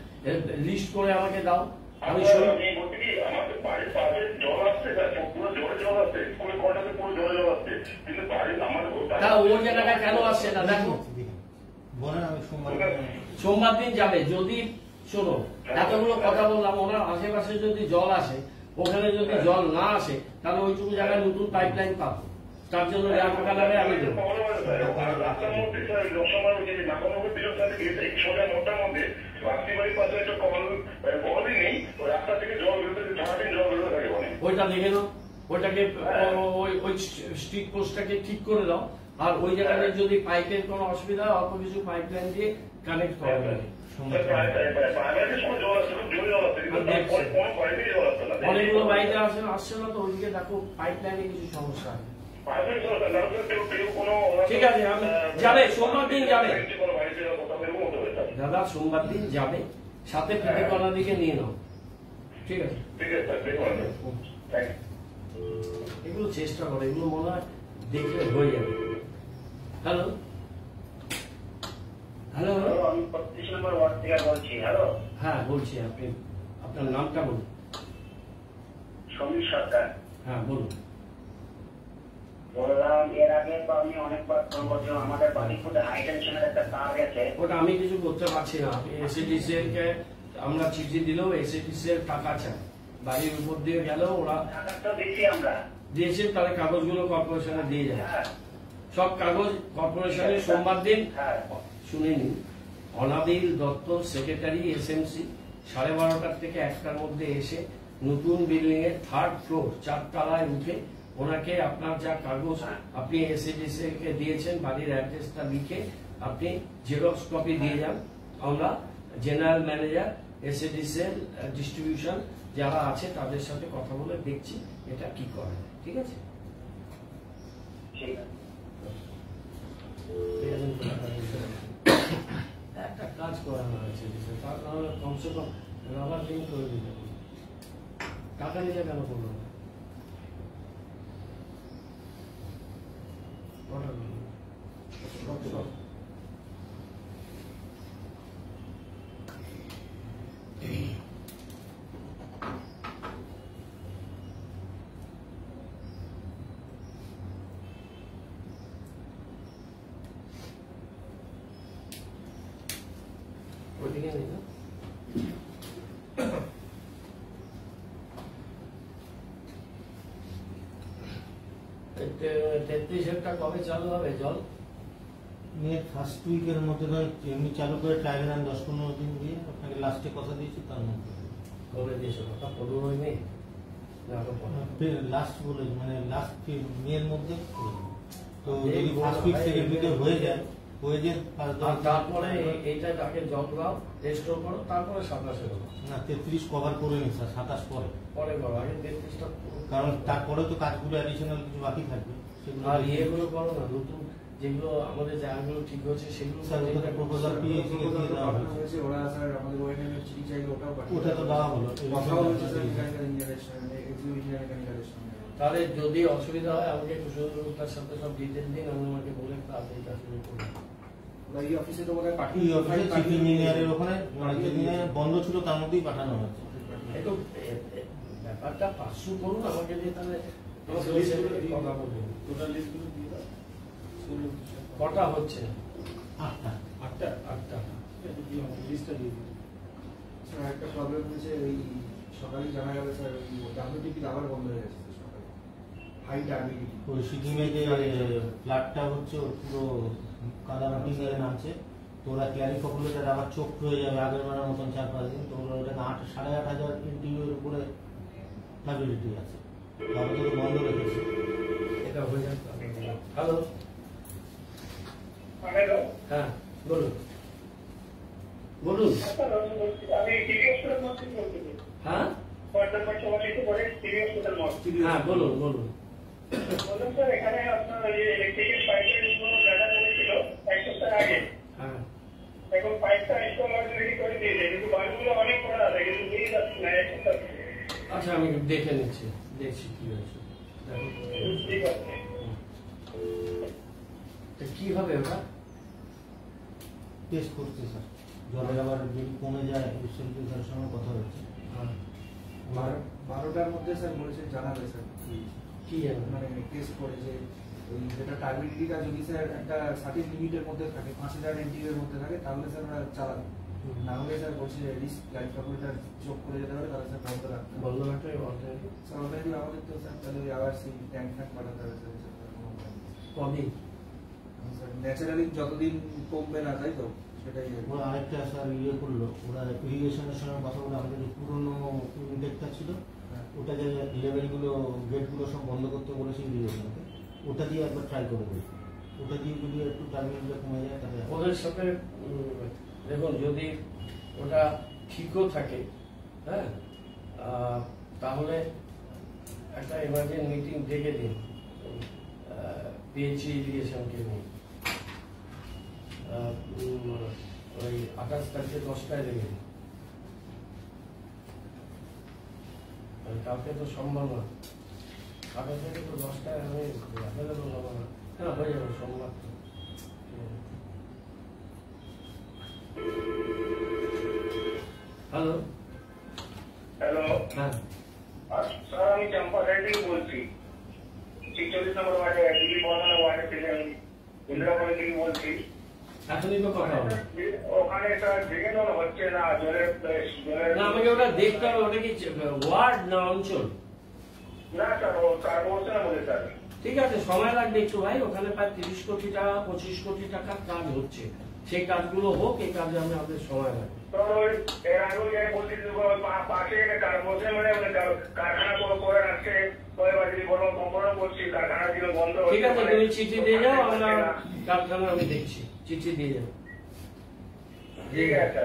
লিস্ট করে আমাকে দাও, আমি শুনি। ওর জায়গাটা কেন আসছে না দেখো, সোমবার দিন যাবে। যদি শোনো, এতগুলো কথা বললাম, ওনার আশেপাশে যদি জল আসে, ওখানে যদি জল না আসে তাহলে ওইটুকু জায়গায় নতুন পাইপলাইন পাবো, তার জন্য টাকা লাগে আমি দেবো। ওইটা দেখে নাও, ওইটাকে ওই স্ট্রিট পোস্টটাকে ঠিক করে দাও, আর ওই জায়গায় যদি পাইপের কোনো অসুবিধা হয় অল্প কিছু পাইপলাইন দিয়ে কানেক্ট করা যাবে। অনেকগুলো বাড়িতে আসছে না তো, ওইদিকে দেখো পাইপলাইনে কিছু সমস্যা। ঠিক আছে, আমি যাবে সোমবার দিন যাবে দাদা, সোমবার দিন যাবে, সাথে পিঠেকলা দিকে নিয়ে নাও। ঠিক আছে, এগুলো চেষ্টা করো, এগুলো মনে হয় দেখলে হয়ে যাবে। হ্যালো হ্যালো, আমি 35 নম্বর ওয়ার্ড থেকে বলছি। হ্যালো, হ্যাঁ বলছি, আপনি আপনার নামটা বলুন। সমীর সরকার। হ্যাঁ বলুন। বললাম এর আগে তো আমি অনেকবার ফোন করছিলাম, আমাদের বাড়ির মধ্যে হাই টেনশনের একটা তার গেছে। ওটা আমি কিছু করতে পারছি না। এসএডিসিএল কে আমরা চিঠি দিলেও এসএডিসিএল টাকা চায়, বাড়ির উপর দিয়ে গেলেও ওরা টাকা দিচ্ছি আমরা দিয়েছে, তাহলে কাগজগুলো কর্পোরেশনে দিয়ে যায়। সব কাগজ কর্পোরেশনে সোমবার দিন শুনে নিন। অনাবিল দত্ত সেক্রেটারি এসএমসি 12:30 থেকে 1টার মধ্যে এসে নতুন বিল্ডিং এর 3rd ফ্লোর 4 তলায় উঠে ওনাকে আপনার যা কাগজ আপনি এসএডিসিএল কে দিয়েছেন বাড়ির অ্যাড্রেসটা লিখে আপনি জেরক্স কপি দিয়ে যান। আমরা জেনারেল ম্যানেজার এসএডিসিএল ডিস্ট্রিবিউশন যারা আছে তাদের সাথে কথা বলে দেখছি এটা কি করা যায়। ঠিক আছে, ঠিক আছে। একটা কাজ করানো হয়েছে তাহলে কমসে কম রাবার রিং করে দিতে টাকা নিলে কেন করলো না? ওদিকে নেই না? 33 কবে চালু হবে জল? মেয়ের ফার্স্ট উইকের মধ্যে ধর এমনি চালু করে ট্রায়াল রান 10-15 দিন দিয়ে আপনাকে লাস্টে কথা দিয়েছি তার মধ্যে কবে দিয়েছো? কথা 15 নেই লাস্ট বলে মানে লাস্ট মেয়ের মধ্যে তো যদি ফার্স্ট উইক সেকেন্ড উইকে হয়ে যায় তারপরে এইটা তাকে জল দাও রেস্টোর করো তারপরে 27 করো না 33 কভার করে নি স্যার 27 পরে করো আগে 33টা কারণ তারপরে তো কাজগুলো অ্যাডিশনাল কিছু বাকি থাকবে সেগুলো আর ইয়েগুলো করো না নতুন যেগুলো আমাদের জায়গাগুলো ঠিক হচ্ছে সেগুলো স্যার ওটা প্রপোজাল পিএইচি কে দিয়ে দেওয়া হয়েছে ওরা স্যার আমাদের ওএনএম চিঠি চাইলে ওটাও ওটা তো দেওয়া হলো কথাও হচ্ছে স্যার মেকানিক্যাল ইঞ্জিনিয়ারের মেকানিক্যালের সঙ্গে তাহলে যদি অসুবিধা হয় আমাকে একটু সুন্দরতার সাথে সব ডিটেল দিন আমি আমাকে বলে তাড়াতাড়ি কাজ শুরু করবো এই অফিসে তো বোধহয় এই অফিসে চিফ ইঞ্জিনিয়ারের ওখানে মানে যেদিনে বন্ধ ছিল তার মধ্যেই পাঠানো হচ্ছে একটু ব্যাপারটা পার্সু করুন আমাকে দিয়ে তাহলে কথা বলবেন কটা হচ্ছে 8টা লিস্টটা দিয়ে দিন স্যার একটা প্রবলেম হয়েছে ওই সকালে জানা গেল স্যার ওই ডাব্লিউটিপি আবার বন্ধ হয়ে গেছে সকালে হাই ডাব্লিউটিপি ওই সিকিমে যে ফ্ল্যাটটা হচ্ছে ওর পুরো কাদামাটি নিয়ে নামছে তো ওরা ক্ল্যারিফাই করলে তার আবার চোখ হয়ে যাবে আগের বারের মতন 4-5 দিন তো ওরা ওটাকে 8,500 এনটিইউ-এর উপরে স্টেবিলিটি আছে তারপরে তো বন্ধ রেখেছে এটা হয়ে যাবে হ্যালো হ্যালো হ্যাঁ বলুন বলুন আমি টিভি হসপিটাল মধ্যে বলছি হ্যাঁ হ্যাঁ বলুন বলুন বলুন স্যার এখানে আপনার ইলেকট্রিকের পাইপের কোনো জায়গা করেছিল 1 সপ্তাহ আগে হ্যাঁ এখন পাইপটা ইনস্টল অলরেডি করে দিয়েছে কিন্তু বালগুলো অনেক করা আছে কিন্তু দিয়ে যাচ্ছে না 1 সপ্তাহ আচ্ছা আমি দেখে নিচ্ছি দেখছি কি হয়েছে ঠিক আছে কি হবে ওটা টেস্ট করছে স্যার জলের আবার যদি কমে যায় বিশ্ববিদ্যালয়ের সঙ্গে কথা হচ্ছে 12টার মধ্যে স্যার বলেছে জানাবে স্যার কি জানাবে মানে টেস্ট করে যে ওই যেটা টার্বিডিটিটা যদি স্যার একটা সার্টিন লিমিটের মধ্যে থাকে 5000 এনটিইউ এর মধ্যে থাকে তাহলে স্যার ওরা চালাবে না হলে স্যার বলছে রিস্ক লাইফ সাপোর্টার যোগ করে যেতে পারে তাহলে স্যার বন্ধ রাখতে হবে স্যার অলরেডি আমাদের তো স্যার তাহলে আবার সেই ট্যাঙ্ক ফ্যাঙ্ক পাঠাতে হবে স্যার কদিন স্যার ন্যাচারালি যতদিন কমবে না তাই তো সেটাই ওরা আরেকটা স্যার করলো ওরা ইরিগেশনের সঙ্গে কথা বলে আমাদের যে পুরোনো ইনটেকটা ছিল ওটা যে লেভেলগুলো গেটগুলো সব বন্ধ করতে বলেছে ইরিগেশনকে ওটা দিয়ে একবার ট্রাই করে দিই ওটা দিয়ে যদি একটু টার্মিনালটা কমে যায় তাহলে ওদের সাথে দেখুন যদি ওটা ঠিকও থাকে হ্যাঁ তাহলে একটা এমার্জেন্সি মিটিং ডেকে দিন পিএইচই ইরিগেশনকে নিয়ে ওই 28 তারিখে 10টায় লেগে দিন কালকে তো সম্ভব না 28 তারিখে তো 10টায় আমি অ্যাভেলেবল হবো না হ্যাঁ হয়ে যাবে সোমবার হ্যালো হ্যালো হ্যাঁ স্যার আমি চম্পা রেড্ডি বলছি 46 নম্বর ওয়ার্ডে দিল্লি বর্ধমান ওয়ার্ডে থেকে আমি ইন্দিরাপুর থেকে বলছি এখনই তো কথা হবে ওখানে স্যার ড্রেন হচ্ছে না জলের না আমাকে ওটা দেখতে হবে ওটা কি ওয়ার্ড না অঞ্চল না স্যার ও 4 বছরের মধ্যে স্যার ঠিক আছে সময় লাগবে একটু ভাই ওখানে প্রায় 30 কোটি টাকা 25 কোটি টাকার কাজ হচ্ছে সেই কাজগুলো হোক এই কাজে আমাদের সময় লাগবে এর আগেও যাই বলছি পাশে কারখানা করে রাখছে কারখানা ছিল বন্ধ ঠিক আছে তুমি চিঠি দিয়ে যাও আমরা কারখানা আমি দেখছি চিঠি দিয়ে যাও ঠিক আছে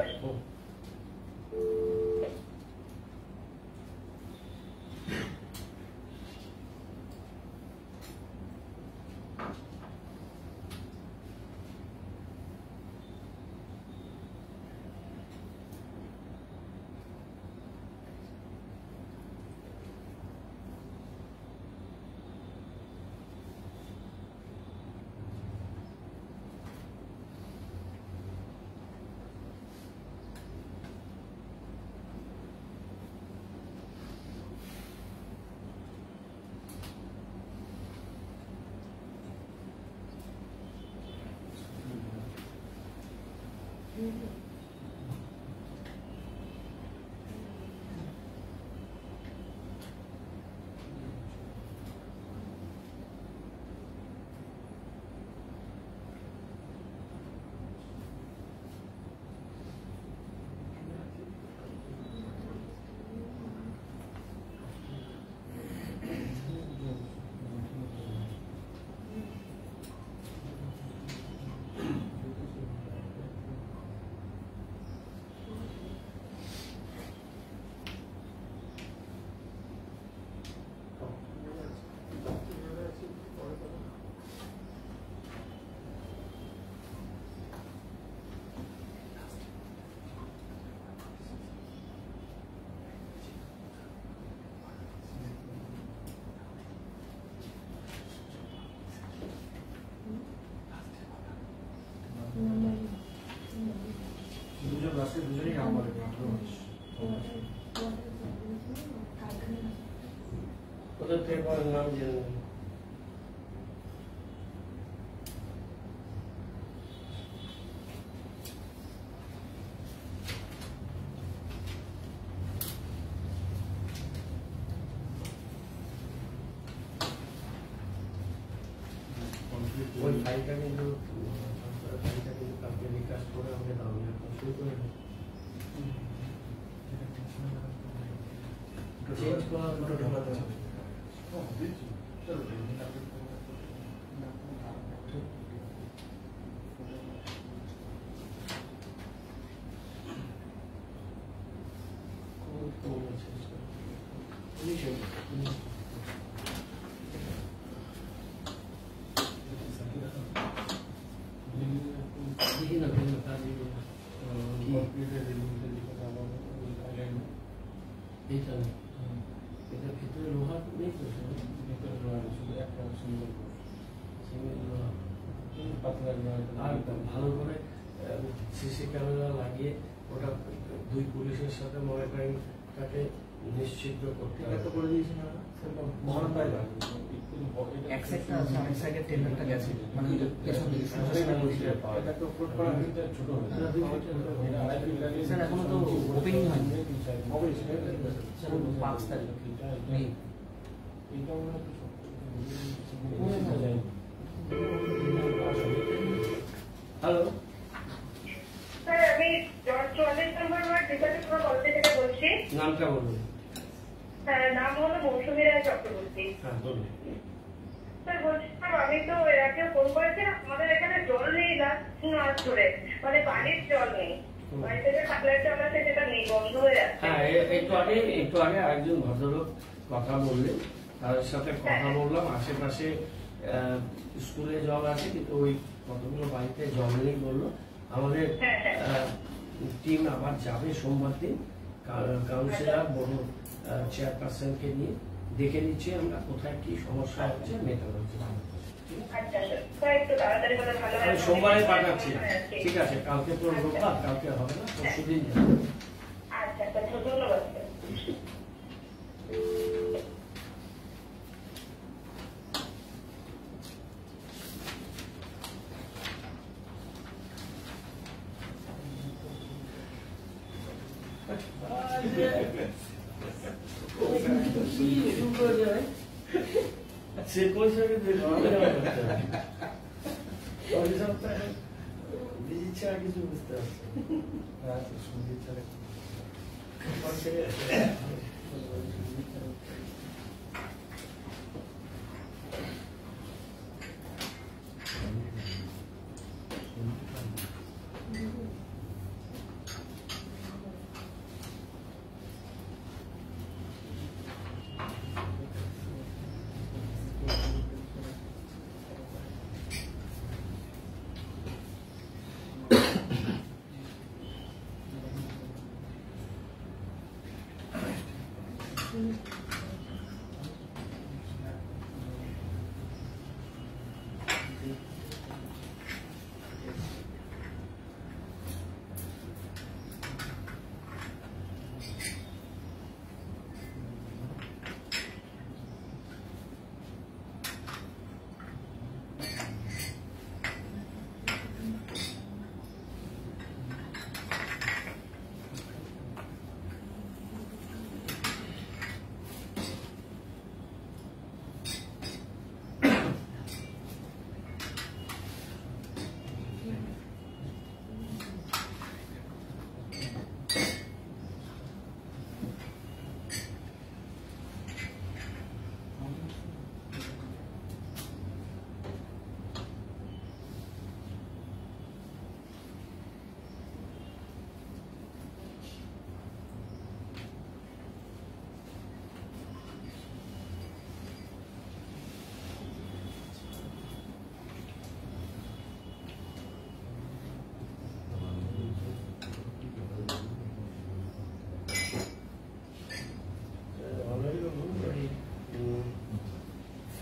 ওদের থেকে নাম জেনে নেব। ওই ফাইলটা কিন্তু কালকে রিকাস্ট করে আমাকে দাও, শুরু করে চেঞ্জ করা দুটো ঢোকাতে হবে। এটার ভিতরে লোহা নেই তো, ভিতরে লোহা শুধু একটা সিঙ্গেল লোহা আর ভালো করে সিসি ক্যামেরা লাগিয়ে ওটা দুই পুলিশের সাথে মনে করেন তাকে নিশ্চিত করতে হবে। করে দিয়েছি না মহান পাইল এক সাইডটা আছে, অনেক সাইডের টেন্ডারটা গেছে, মানে পেছন দিকে এটা তো কোড করা কিন্তু ছোট হবে স্যার, এখনো তো ওপেনিং হয়নি। 5 তারিখ নেই। হ্যালো স্যার, আমি 44 নম্বর ওয়ার্ড বিকাশপুর কলেজ থেকে বলছি। নামটা বলুন। হ্যাঁ, নাম হলো মৌসুমী রায় চক্রবর্তী। হ্যাঁ বলুন। স্যার বলছিলাম, আমি তো এর আগে ফোন করেছি, আমাদের এখানে জল নেই লাস্ট মাস ধরে, মানে পানির জল নেই, বাড়ি থেকে সাপ্লাইটা আমরা সেটা নেই, বন্ধ হয়ে যাচ্ছে। হ্যাঁ একটু আগে আরেকজন ভদ্রলোক কথা বললেন, তার সাথে কথা বললাম। আশেপাশে স্কুলে জল আছে কিন্তু ওই কতগুলো বাড়িতে জল নেই বললো। আমাদের টিম আবার যাবে সোমবার দিন, কাউন্সিলর বড় চেয়ারপারসনকে নিয়ে দেখে নিচ্ছি আমরা কোথায় কি সমস্যা হচ্ছে, মেটানো হচ্ছে। আমি সোমবারে পাঠাচ্ছি। ঠিক আছে, কালকে তো রোববার, কালকে হবে না, পরশু দিন যাবে। আচ্ছা, ধন্যবাদ। সে পয়সা ছাড়া কিছু বুঝতে পারছে।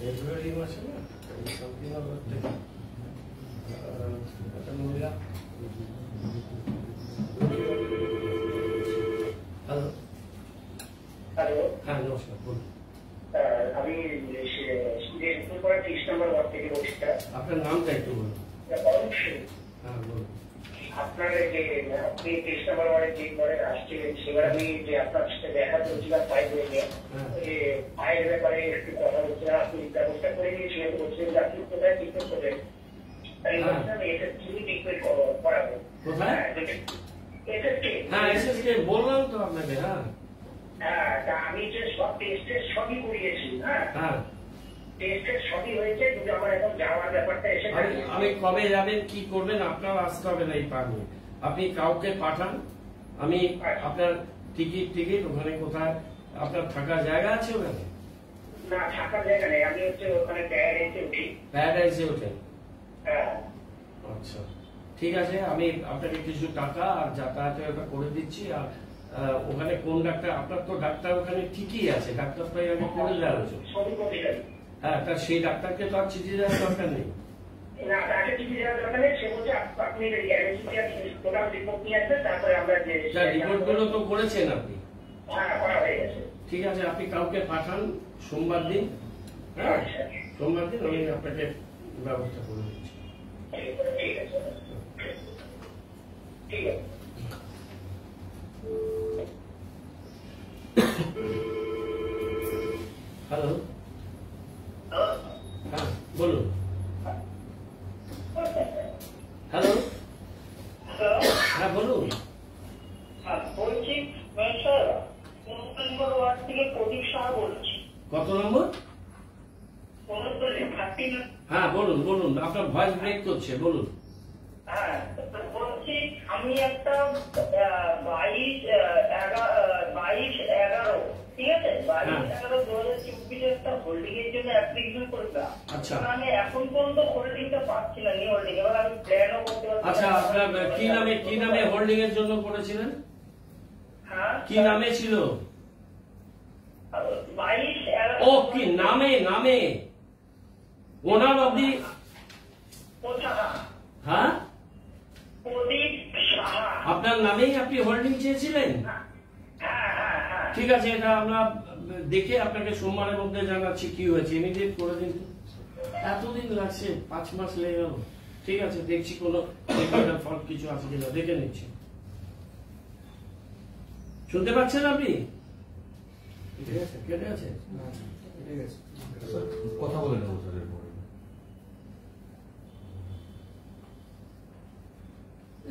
ফেব্রুয়ারি মাসে না শান্তিনগর থেকে একটা মহিলা। হ্যালো, হ্যালো, হ্যাঁ নমস্কার, বলুন। আমি আমি শিবপুরপাড়া 30 নম্বর ওয়ার্ড থেকে বলছি স্যার। আপনার নামটা একটু বলুন। অবশ্যই হ্যাঁ বলুন। আপনার যে আপনি 30 নম্বর ওয়ার্ডে যে ঘরে আসছিলেন সেবার আমি যে আপনার সাথে দেখা করছিলাম পাইপ নিয়ে, পায়ের ব্যাপারে একটু কথা বলছিলাম, আপনি ব্যবস্থা করে নিয়েছিলেন, বলছিলেন যে আপনি কোথায় ট্রিটমেন্ট করবেন, আমি এসএসকে ট্রিটমেন্ট করাবো। কোথায়? এসএসকে বললাম তো আপনাকে। হ্যাঁ, তা আমি যে সব টেস্টের সবই করিয়েছি। হ্যাঁ, টেস্টের সবই হয়েছে, কিন্তু আমার এখন যাওয়ার ব্যাপারটা এসে আমি কবে যাবেন কি করবেন আপনার আসতে হবে না এই পারবে, আপনি কাউকে পাঠান, আমি আপনার টিকিট ওখানে কোথায় আপনার থাকার জায়গা আছে ওখানে? না, থাকার জায়গা নেই, আমি হচ্ছে ওখানে প্যারাডাইসে উঠি। প্যারাডাইসে ওঠেন? হ্যাঁ। আচ্ছা ঠিক আছে, আমি আপনাকে কিছু টাকা আর যাতায়াতের করে দিচ্ছি। আর ওখানে কোন ডাক্তার, আপনার তো ডাক্তার ওখানে ঠিকই আছে, ডাক্তারটাই আমি করে দেওয়া হয়েছে। হ্যাঁ, তা সেই ডাক্তারকে তো আর চিঠি দেওয়ার দরকার নেই। রিপোর্টগুলো তো করেছেন আপনি? ঠিক আছে, আপনি কাউকে পাঠান সোমবার দিন। হ্যাঁ, সোমবার দিন আমি আপনাকে ব্যবস্থা করে দিচ্ছি। ঠিক আছে। হ্যালো, হ্যাঁ বলুন। হ্যালো, হ্যাঁ বলুন। বলছি স্যার, নম্বর ওয়ার্ড থেকে প্রদীপ সাহা বলছি। কত নম্বর? হ্যাঁ বলুন বলুন, আপনার ভয়েস ব্রেক করছে, বলুন। হ্যাঁ বলছি, আমি একটা 22/11, ঠিক আছে, 22/11/2024 একটা হোল্ডিং এর জন্য অ্যাপ্লিকেশন করেছিলাম। আচ্ছা, আমি এখন পর্যন্ত হোল্ডিংটা পাচ্ছি না, নিউ হোল্ডিং। এবার আমি প্ল্যানও করতে পারছি। আচ্ছা, আপনার কি নামে হোল্ডিং এর জন্য করেছিলেন? হ্যাঁ, কি নামে ছিল? 22/11। ও কি নামে ওনার আপনি? হ্যাঁ, প্রদীপ সাহা। আপনার নামেই আপনি হোল্ডিং চেয়েছিলেন? ঠিক আছে, এটা আমরা দেখে আপনাকে সোমবারের মধ্যে জানাচ্ছি কি হয়েছে। ইমিডিয়েট করে দিন। এতদিন লাগছে, 5 মাস লেগে গেল। ঠিক আছে, দেখছি কোনো ফল্ট কিছু আছে কিনা, দেখে নিচ্ছি। শুনতে পাচ্ছেন আপনি? কেটে আছে, কথা বলে নেবো স্যার এরপরে।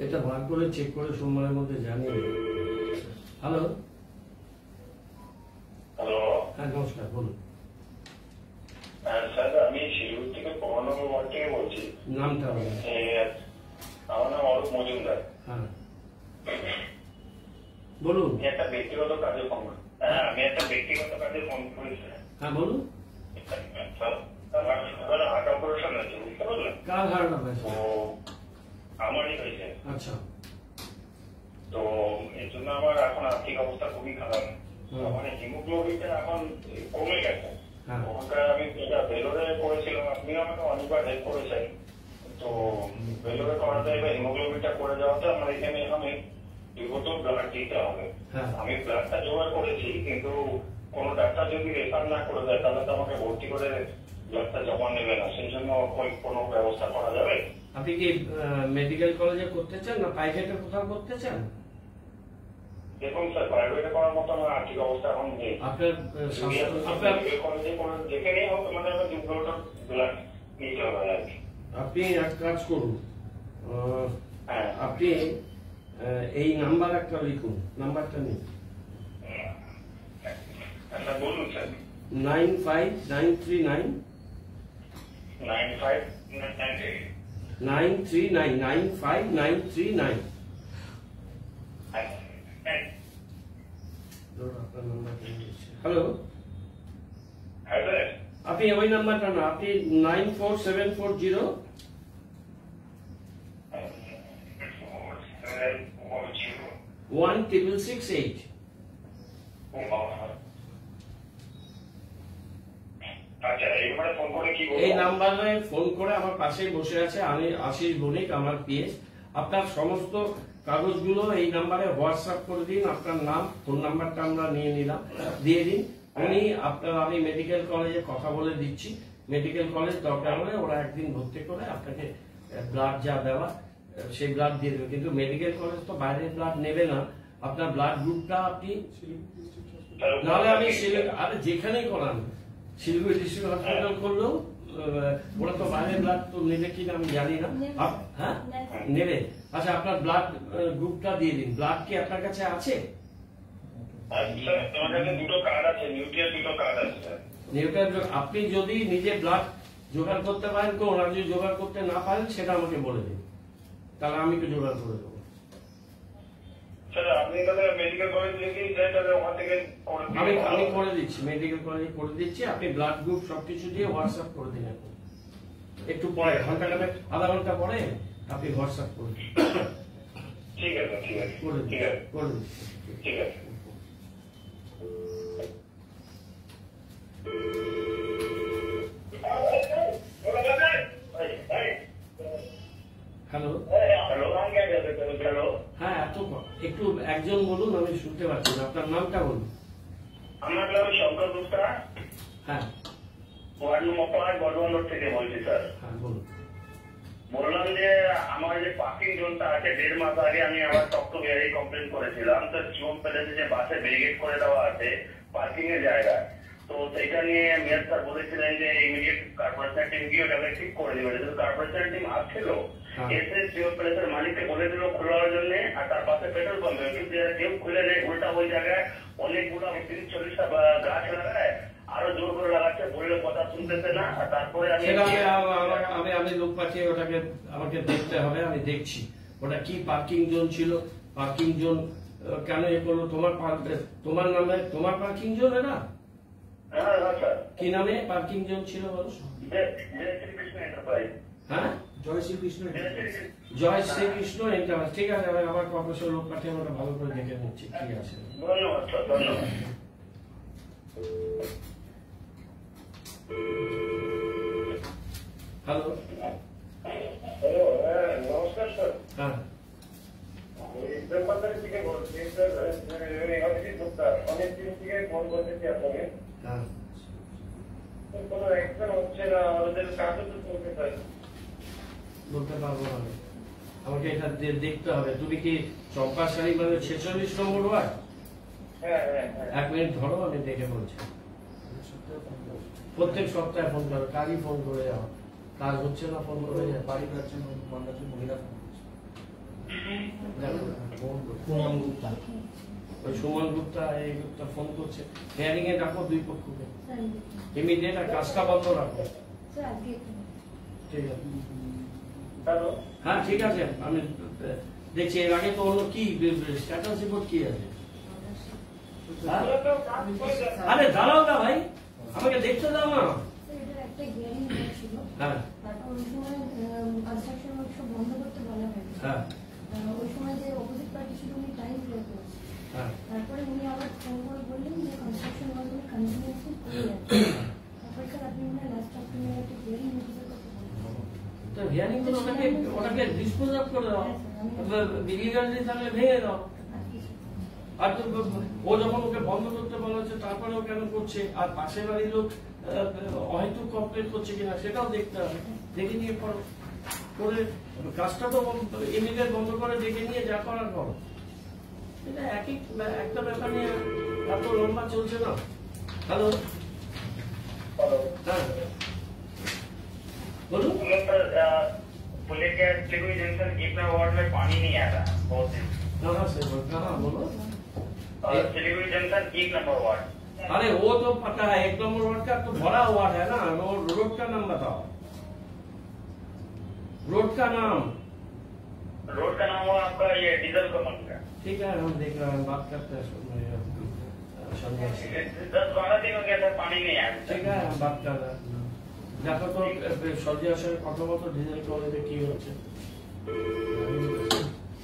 এটা বার করে চেক করে সোমবারের মধ্যে জানিয়ে দেব। হ্যালো, হ্যাঁ নমস্কার, বলুন। স্যার, আমি শিলিগুড়ি থেকে 15 নম্বর ওয়ার্ড থেকে বলছি। নামটা? আমার নাম অরূপ মজুমদার। হ্যাঁ বলুন। একটা ব্যক্তিগত কাজে ফোন করি। হ্যাঁ, আমি একটা ব্যক্তিগত কাজে ফোন করেছি। হ্যাঁ বলুন। আমার হার্ট অপারেশন হয়েছে, বুঝতে পারলেন? কার হার্ট অপারেশন? আমারই হয়েছে। আচ্ছা, তো এর জন্য আমার এখন আর্থিক অবস্থা খুবই খারাপ। আমার হিমোগ্লোবিনটা এখন কমে গেছে। ওখানকার আমি বেলোরে করেছিলাম, আপনিও আমাকে অনেকবার হেল্প করেছেন। তো বেলোরে করাতে এবার হিমোগ্লোবিনটা করে যাওয়াতে আমার এখানে আমি 2 বোতল ব্লাড দিতে হবে। আমি ব্লাডটা জোগাড় করেছি, কিন্তু কোন ডাক্তার যদি রেফার না করে দেয় তাহলে তো আমাকে ভর্তি করে ব্লাডটা জমা নেবে না। সেই জন্য কোনো ব্যবস্থা করা যাবে? আপনি কি মেডিকেল কলেজে করতে চান না প্রাইভেটে কোথাও করতে চান? দেখুন স্যার, প্রাইভেটে করার মতো আমার আর্থিক অবস্থা এখন নেই। আপনার কলেজে যেখানেই হোক মানে আমার 2 বোতল ব্লাড নিতে হবে আর কি। আপনি এক কাজ করুন, আপনি এই নাম্বার একটা লিখুন, নাম্বারটা নিন। আচ্ছা বলুন স্যার। 95939 95939 হ্যালো, আপনি ওই নাম্বারটা না, আপনি 94740 16668। এই নাম্বারে ফোন করে, আমার পাশেই বসে আছে আমি আশিস বণিক, আমার পিএস। আপনার সমস্ত কাগজগুলো এই নাম্বারে হোয়াটসঅ্যাপ করে দিন, আপনার নাম ফোন নাম্বারটা আমরা নিয়ে নিলাম, দিয়ে দিন। উনি আপনার, আমি মেডিকেল কলেজে কথা বলে দিচ্ছি, মেডিকেল কলেজ দরকার হলে ওরা একদিন ভর্তি করে আপনাকে ব্লাড যা দেওয়া সেই ব্লাড দিয়ে দেবে, কিন্তু মেডিকেল কলেজ তো বাইরের ব্লাড নেবে না। আপনার ব্লাড গ্রুপটা আপনি, নাহলে আমি আরে যেখানেই করান, শিলিগুড়ি ডিস্ট্রিক্ট হসপিটাল করলেও ওরা তো বাইরের ব্লাড তো নেবে কিনা আমি জানি না। হ্যাঁ নেবে। আচ্ছা আপনার ব্লাড গ্রুপটা দিয়ে দিন। ব্লাড কি আপনার কাছে আছে? আপনি যদি নিজে ব্লাড জোগাড় করতে পারেন তো, ওরা যদি জোগাড় করতে না পারেন সেটা আমাকে বলে দিন, তাহলে আমি একটু জোগাড় করে দেবো। আমি করে দিচ্ছি, মেডিকেল কলেজে করে দিচ্ছি। আপনি ব্লাড গ্রুপ সবকিছু দিয়ে হোয়াটসঅ্যাপ করে দিন। একটু পরে, ঘন্টাখানেক আধা ঘন্টা পরে আপনি হোয়াটসঅ্যাপ করে দিন। ঠিক আছে, ঠিক আছে, করে দিন, করে দিন। ঠিক আছে। হ্যালো হ্যালো, হ্যাঁ একটু একজন বলুন, আমি শুনতে পাচ্ছি না। আপনার নামটা বলুন। আমার নাম শঙ্কর গুপ্তা। হ্যাঁ, ওয়ার্ড নম্বর 5 বর্ধমান থেকে বলছি স্যার। হ্যাঁ বলুন। বললাম যে আমার যে পার্কিং জোনটা আছে, 1.5 মাস আগে আমি আমার টকটক এরিয়ায় কমপ্লেন করেছিলাম। তো জীবন প্যালেসে যে বাসে ব্যারিকেড করে দেওয়া আছে পার্কিং এর জায়গায়, তো সেটা নিয়ে মেয়র স্যার বলেছিলেন যে ইমিডিয়েট কর্পোরেশন টিম গিয়ে ওটাকে ঠিক করে দেবে। কিন্তু কর্পোরেশন টিম আসছিল, এসে জীবন প্যালেসের মালিককে বলে দিল খোলার জন্য, আর তার পাশে পেট্রোল পাম্পে কিন্তু কেউ খুলে নেই। উল্টা ওই জায়গায় অনেকগুলো 30-40টা গাছ লাগায়, আরো জোর করে লাগাচ্ছে, বললে কথা শুনতেছে না। আর তারপরে আমি লোক পাঠিয়ে ওটাকে আমাকে দেখতে হবে, আমি দেখছি ওটা কি পার্কিং জোন ছিল, পার্কিং জোন কেন এ করলো। তোমার নামে তোমার পার্কিং জোন এটা কি নামে পার্কিং জোন ছিল বলো? হ্যাঁ, জয় শ্রীকৃষ্ণ। জয় শ্রীকৃষ্ণ এন্টারপ্রাইজ। ঠিক আছে, আমি আমার কর্পোরেশন লোক পাঠিয়ে ওটা ভালো করে দেখে নিচ্ছি কি আছে। ধন্যবাদ স্যার, ধন্যবাদ। হ্যালো, নমস্কার স্যার। হ্যাঁ থেকে বলছি স্যার, অনেকদিন থেকে ফোন করতেছি আপনাকে। হ্যাঁ, কোনো অ্যাকশন হচ্ছে না, আমাদের কাজও তো চলতে চাই। বলতে পারবো না, আমাকে এটা দেখতে হবে। তুমি কি চম্পাশাড়ি মানে 46 নম্বর ওয়ার্ড? হ্যাঁ, 1 মিনিট ধরো, আমি দেখে বলছি। প্রত্যেক সপ্তাহে ফোন করো, কাজই ফোন করে যাও, কাজ হচ্ছে না ফোন করে যাও। বাড়ির একজন মহিলা পুনম গুপ্তা, ওই সুমন গুপ্তা এই গুপ্তা ফোন করছে। হিয়ারিং এ ডাকো দুই পক্ষকে, ইমিডিয়েট আর কাজটা বন্ধ রাখো। ঠিক আছে, হ্যাঁ ঠিক আছে, আমি দেখছি। এর আগে তো হলো কি স্ট্যাটাস রিপোর্ট কি আছে? আরে দাঁড়াও না ভাই, আমাকে দেখতে দাও না। হ্যাঁ, হ্যাঁ, ওই সময় যে অপোজিট পার্টি ছিল উনি টাইম প্লে করেছে। তারপরে উনি আবার ফোন করে বললেন যে কনস্ট্রাকশন ওয়ার্ক উনি কন্টিনিউয়াসলি করে যাচ্ছেন। তারপরে স্যার আপনি মনে হয় লাস্ট আপনি একটা হিয়ারিং নোটিসের কথা বললেন। তো হিয়ারিং করে ওটাকে ডিসপোজ অফ করে দাও, ইলিগালি থাকলে ভেঙে দাও। আর ও যখন ওকে বন্ধ করতে বলা হচ্ছে তারপরেও কেন করছে, আর পাশের বাড়ির লোক হয়তো কমপ্লেন করছে কিনা সেটাও দেখতে হবে। দেখে নিয়ে করো, করে কাজটা তো ইমিডিয়েট বন্ধ করে দেখে নিয়ে যা করার করো। এটা একটা ব্যাপার নিয়ে এত লম্বা চলছে না। হ্যালো, হ্যাঁ बोलो बोले क्या चिड़ुई जंक्शन इतना वार्ड में पानी नहीं आ रहा बहुत दिन। कहाँ से बोलो? चिड़ुई जंक्शन 1 नंबर वार्ड। अरे वो तो पता है, 1 नंबर वार्ड का तो भरा हुआ है ना। वो रोड का नाम बताओ, रोड का नाम। रोड का नाम हुआ आपका ये डीजल कमल का। ठीक है, हम देख रहे हैं, बात करते हैं। 10-12 दिन हो गया था, पानी नहीं आया। ठीक है, हम बात कर रहे हैं। দেখো তো সর্জিয়ার সঙ্গে কথা বলতো ডিজেল কলেজে কি হচ্ছে।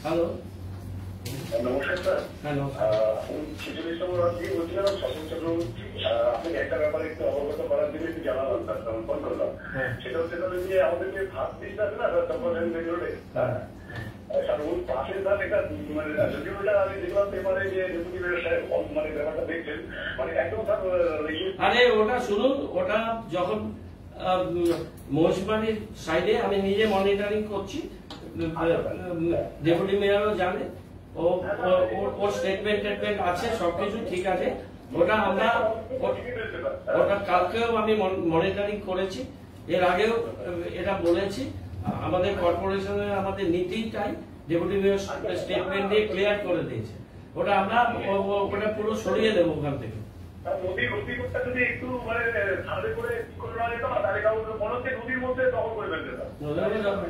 হ্যালো, নমস্কার স্যার। হ্যালো, ছেচল্লিশ নম্বর দিয়ে বলছিলাম স্বপন চক্রবর্তী। আপনি একটা ব্যাপারে একটু অবগত করার জন্য একটু জানালাম স্যার, ফোন করলাম। সেটা হচ্ছে যে আমাদের যে ভাত পিসটা আছে না চম্পাশাড়ি মেন রোডে, ওই পাশের ধান এটা মানে যদিও এটা আমি দেখলাম পেপারে যে ডেপুটি মেয়র মানে ব্যাপারটা দেখছেন মানে একদম আরে ওটা শুনুন, ওটা যখন মহিষবাড়ির সাইডে আমি নিজে মনিটরিং করছি, ডেপুটি মেয়রও জানে, ওর স্টেটমেন্ট আছে, সবকিছু ঠিক আছে। ওটা আমরা ওটা কালকেও আমি মনিটরিং করেছি, এর আগেও এটা বলেছি। আমাদের কর্পোরেশনের আমাদের নীতিটাই ডেপুটি মেয়র স্টেটমেন্ট দিয়ে ক্লিয়ার করে দিয়েছে। ওটা আমরা ওটা পুরো সরিয়ে দেবো ওখান থেকে।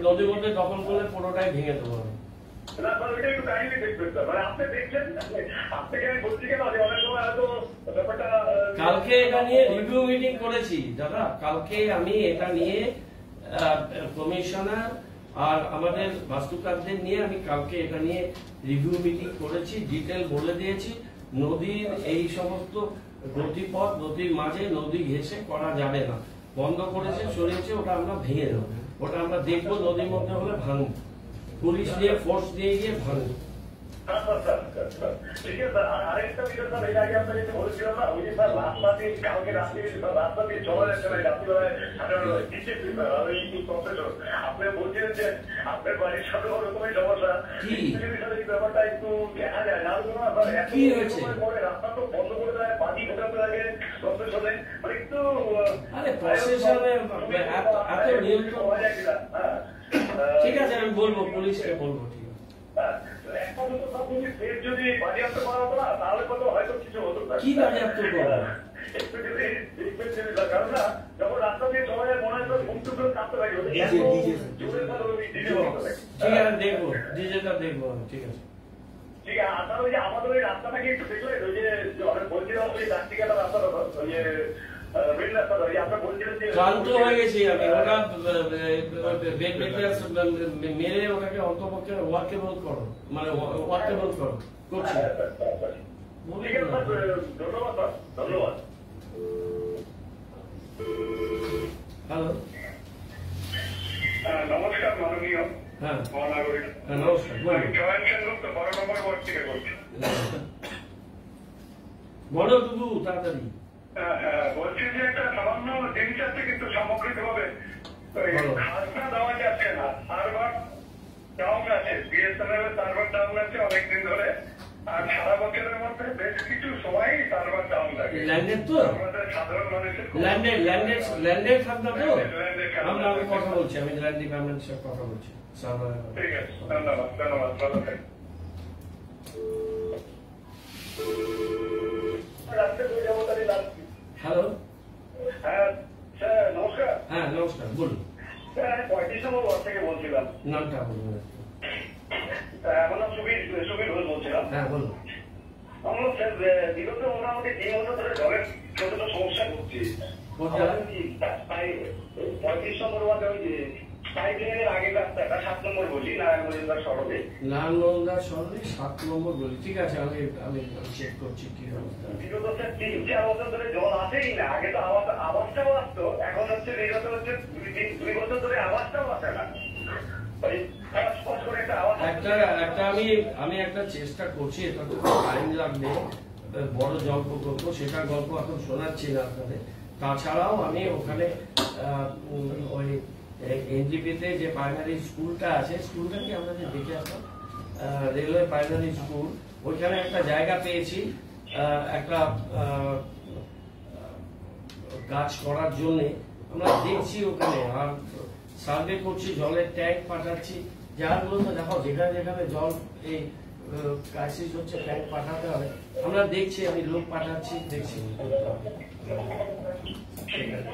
নদীর মধ্যে দখল করলে পুরোটাই ভেঙে দেবো। কালকে এটা নিয়ে রিভিউ মিটিং করেছি দাদা, কালকে আমি এটা নিয়ে কমিশনার আর আমাদের বাস্তুকারদের নিয়ে আমি কালকে এটা নিয়ে রিভিউ মিটিং করেছি, ডিটেল বলে দিয়েছি। নদীর এই সমস্ত গতিপথ, নদীর মাঝে নদী ঘেঁষে করা যাবে না, বন্ধ করেছে, সরিয়েছে, ওটা আমরা ভেঙে দেবো। ওটা আমরা দেখবো নদীর মধ্যে হলে ভাঙবো, পুলিশ দিয়ে ফোর্স দিয়ে গিয়ে ভাঙবো। ঠিক আছে স্যার, আরেকটা বিষয় স্যার, এর আগে আপনার যেটা বলেছিলাম না, ওই যে স্যার রাস্তা দিয়ে কালকে রাত্রি রাস্তা দিয়ে চলা যাচ্ছে না, রাত্রিবেলায় আপনি বলছিলেন যে আপনার বাড়ির সাথে ওরকমই সমস্যা, এই ব্যাপারটা একটু দেখা যায় না, পরে রাস্তা তো বন্ধ করে দেয়, পানি ঢোকাতে লাগে প্রশাসনে, মানে একটু ঠিক আছে, আমি বলবো পুলিশকে বলবো। ঠিক আছে, যদি বাজেয়াপ্ত করা হতো না তাহলে কত হয়তো কিছু হতো না। কি বাজেয়াপ্ত করবো? কারণ না যখন রাস্তা দিয়ে চলা যায় মনে হয় মুক্ত করে কাঁপতে লাগে। ঠিক আছে, দেখবো, ডিজেটা দেখবো। ঠিক আছে, ঠিক আছে। আপনার ওই যে আমাদের ওই রাস্তাটাকে একটু দেখলেন, ওই যে বলছিলাম ওই ডাক্তিকাটা রাস্তাটা, ওই যে ক্লান্ত হয়ে গেছি আমি, ওটা মেরে ওটাকে অন্তপক্ষে ওয়ার্কেবল করো, মানে ওয়ার্কেবল করো করছি। ধন্যবাদ ধন্যবাদ। হ্যালো, নমস্কার মাননীয় মহানাগরিক। নমস্কার, জয়েন সেনগুপ্ত 12 নম্বর ওয়ার্ড থেকে বলছি। বলো টুকু তাড়াতাড়ি। বলছি যে একটা সামান্য জিনিস আছে, কিন্তু সামগ্রিক ভাবে খাজনা দেওয়া যাচ্ছে না। সার্ভার ডাউন আছে, বিএসএনএল এর সার্ভার ডাউন আছে অনেকদিন ধরে, আর সারা বছরের মধ্যে বেশ কিছু সময় সার্ভার ডাউন থাকে। ল্যান্ডের তো আমাদের সাধারণ মানুষের ল্যান্ডের খাজনা তো আমি কথা বলছি, আমি ল্যান্ড ডিপার্টমেন্টের সাথে কথা বলছি। ঠিক আছে, ধন্যবাদ ধন্যবাদ, ভালো থাকবেন। হ্যালো, হ্যাঁ স্যার নমস্কার। হ্যাঁ নমস্কার, বলুন। স্যার 35 নম্বর ওয়ার্ড থেকে বলছিলাম। নামটা বলুন। আমার নাম সুবীর ঘোষ বলছিলাম। হ্যাঁ বলুন। আমরা স্যার বিগত মোটামুটি 3 বছর ধরে জলের ছোট ছোট সমস্যা করছি। 35 নম্বর ওয়ার্ডে ওই যে পাইপলাইনের আগে রাস্তাটা 7 নম্বর গলি, নারায়ণগঞ্জ সড়কে। নারায়ণগঞ্জ সড়কে 7 নম্বর গলি, ঠিক আছে, আমি চেক করছি কি অবস্থা। বিগত স্যার 3-4 বছর ধরে জল আসেই না। আগে তো আওয়াজটাও আসতো, এখন হচ্ছে বিগত হচ্ছে 2 বছর ধরে আওয়াজটাও আসে না। আমি একটা চেষ্টা করছি, এটা তো টাইম লাগবে, বড় জল প্রকল্প, সেটার গল্প এখন শোনাচ্ছি না আপনাদের। তাছাড়াও আমি ওখানে ওই এনজিপিতে যে প্রাইমারি স্কুলটা আছে, স্কুলটা কি আমরা যে দেখে আসলাম, রেলওয়ে প্রাইমারি স্কুল, ওইখানে একটা জায়গা পেয়েছি একটা কাজ করার জন্য। আমরা দেখছি ওখানে, আর সার্ভে করছি, জলের ট্যাঙ্ক পাঠাচ্ছি। যার বলতো দেখো যেখানে যেখানে জল এই ক্রাইসিস হচ্ছে ট্যাঙ্ক পাঠাতে হবে, আমরা দেখছি, আমি লোক পাঠাচ্ছি, দেখছি। ঠিক আছে।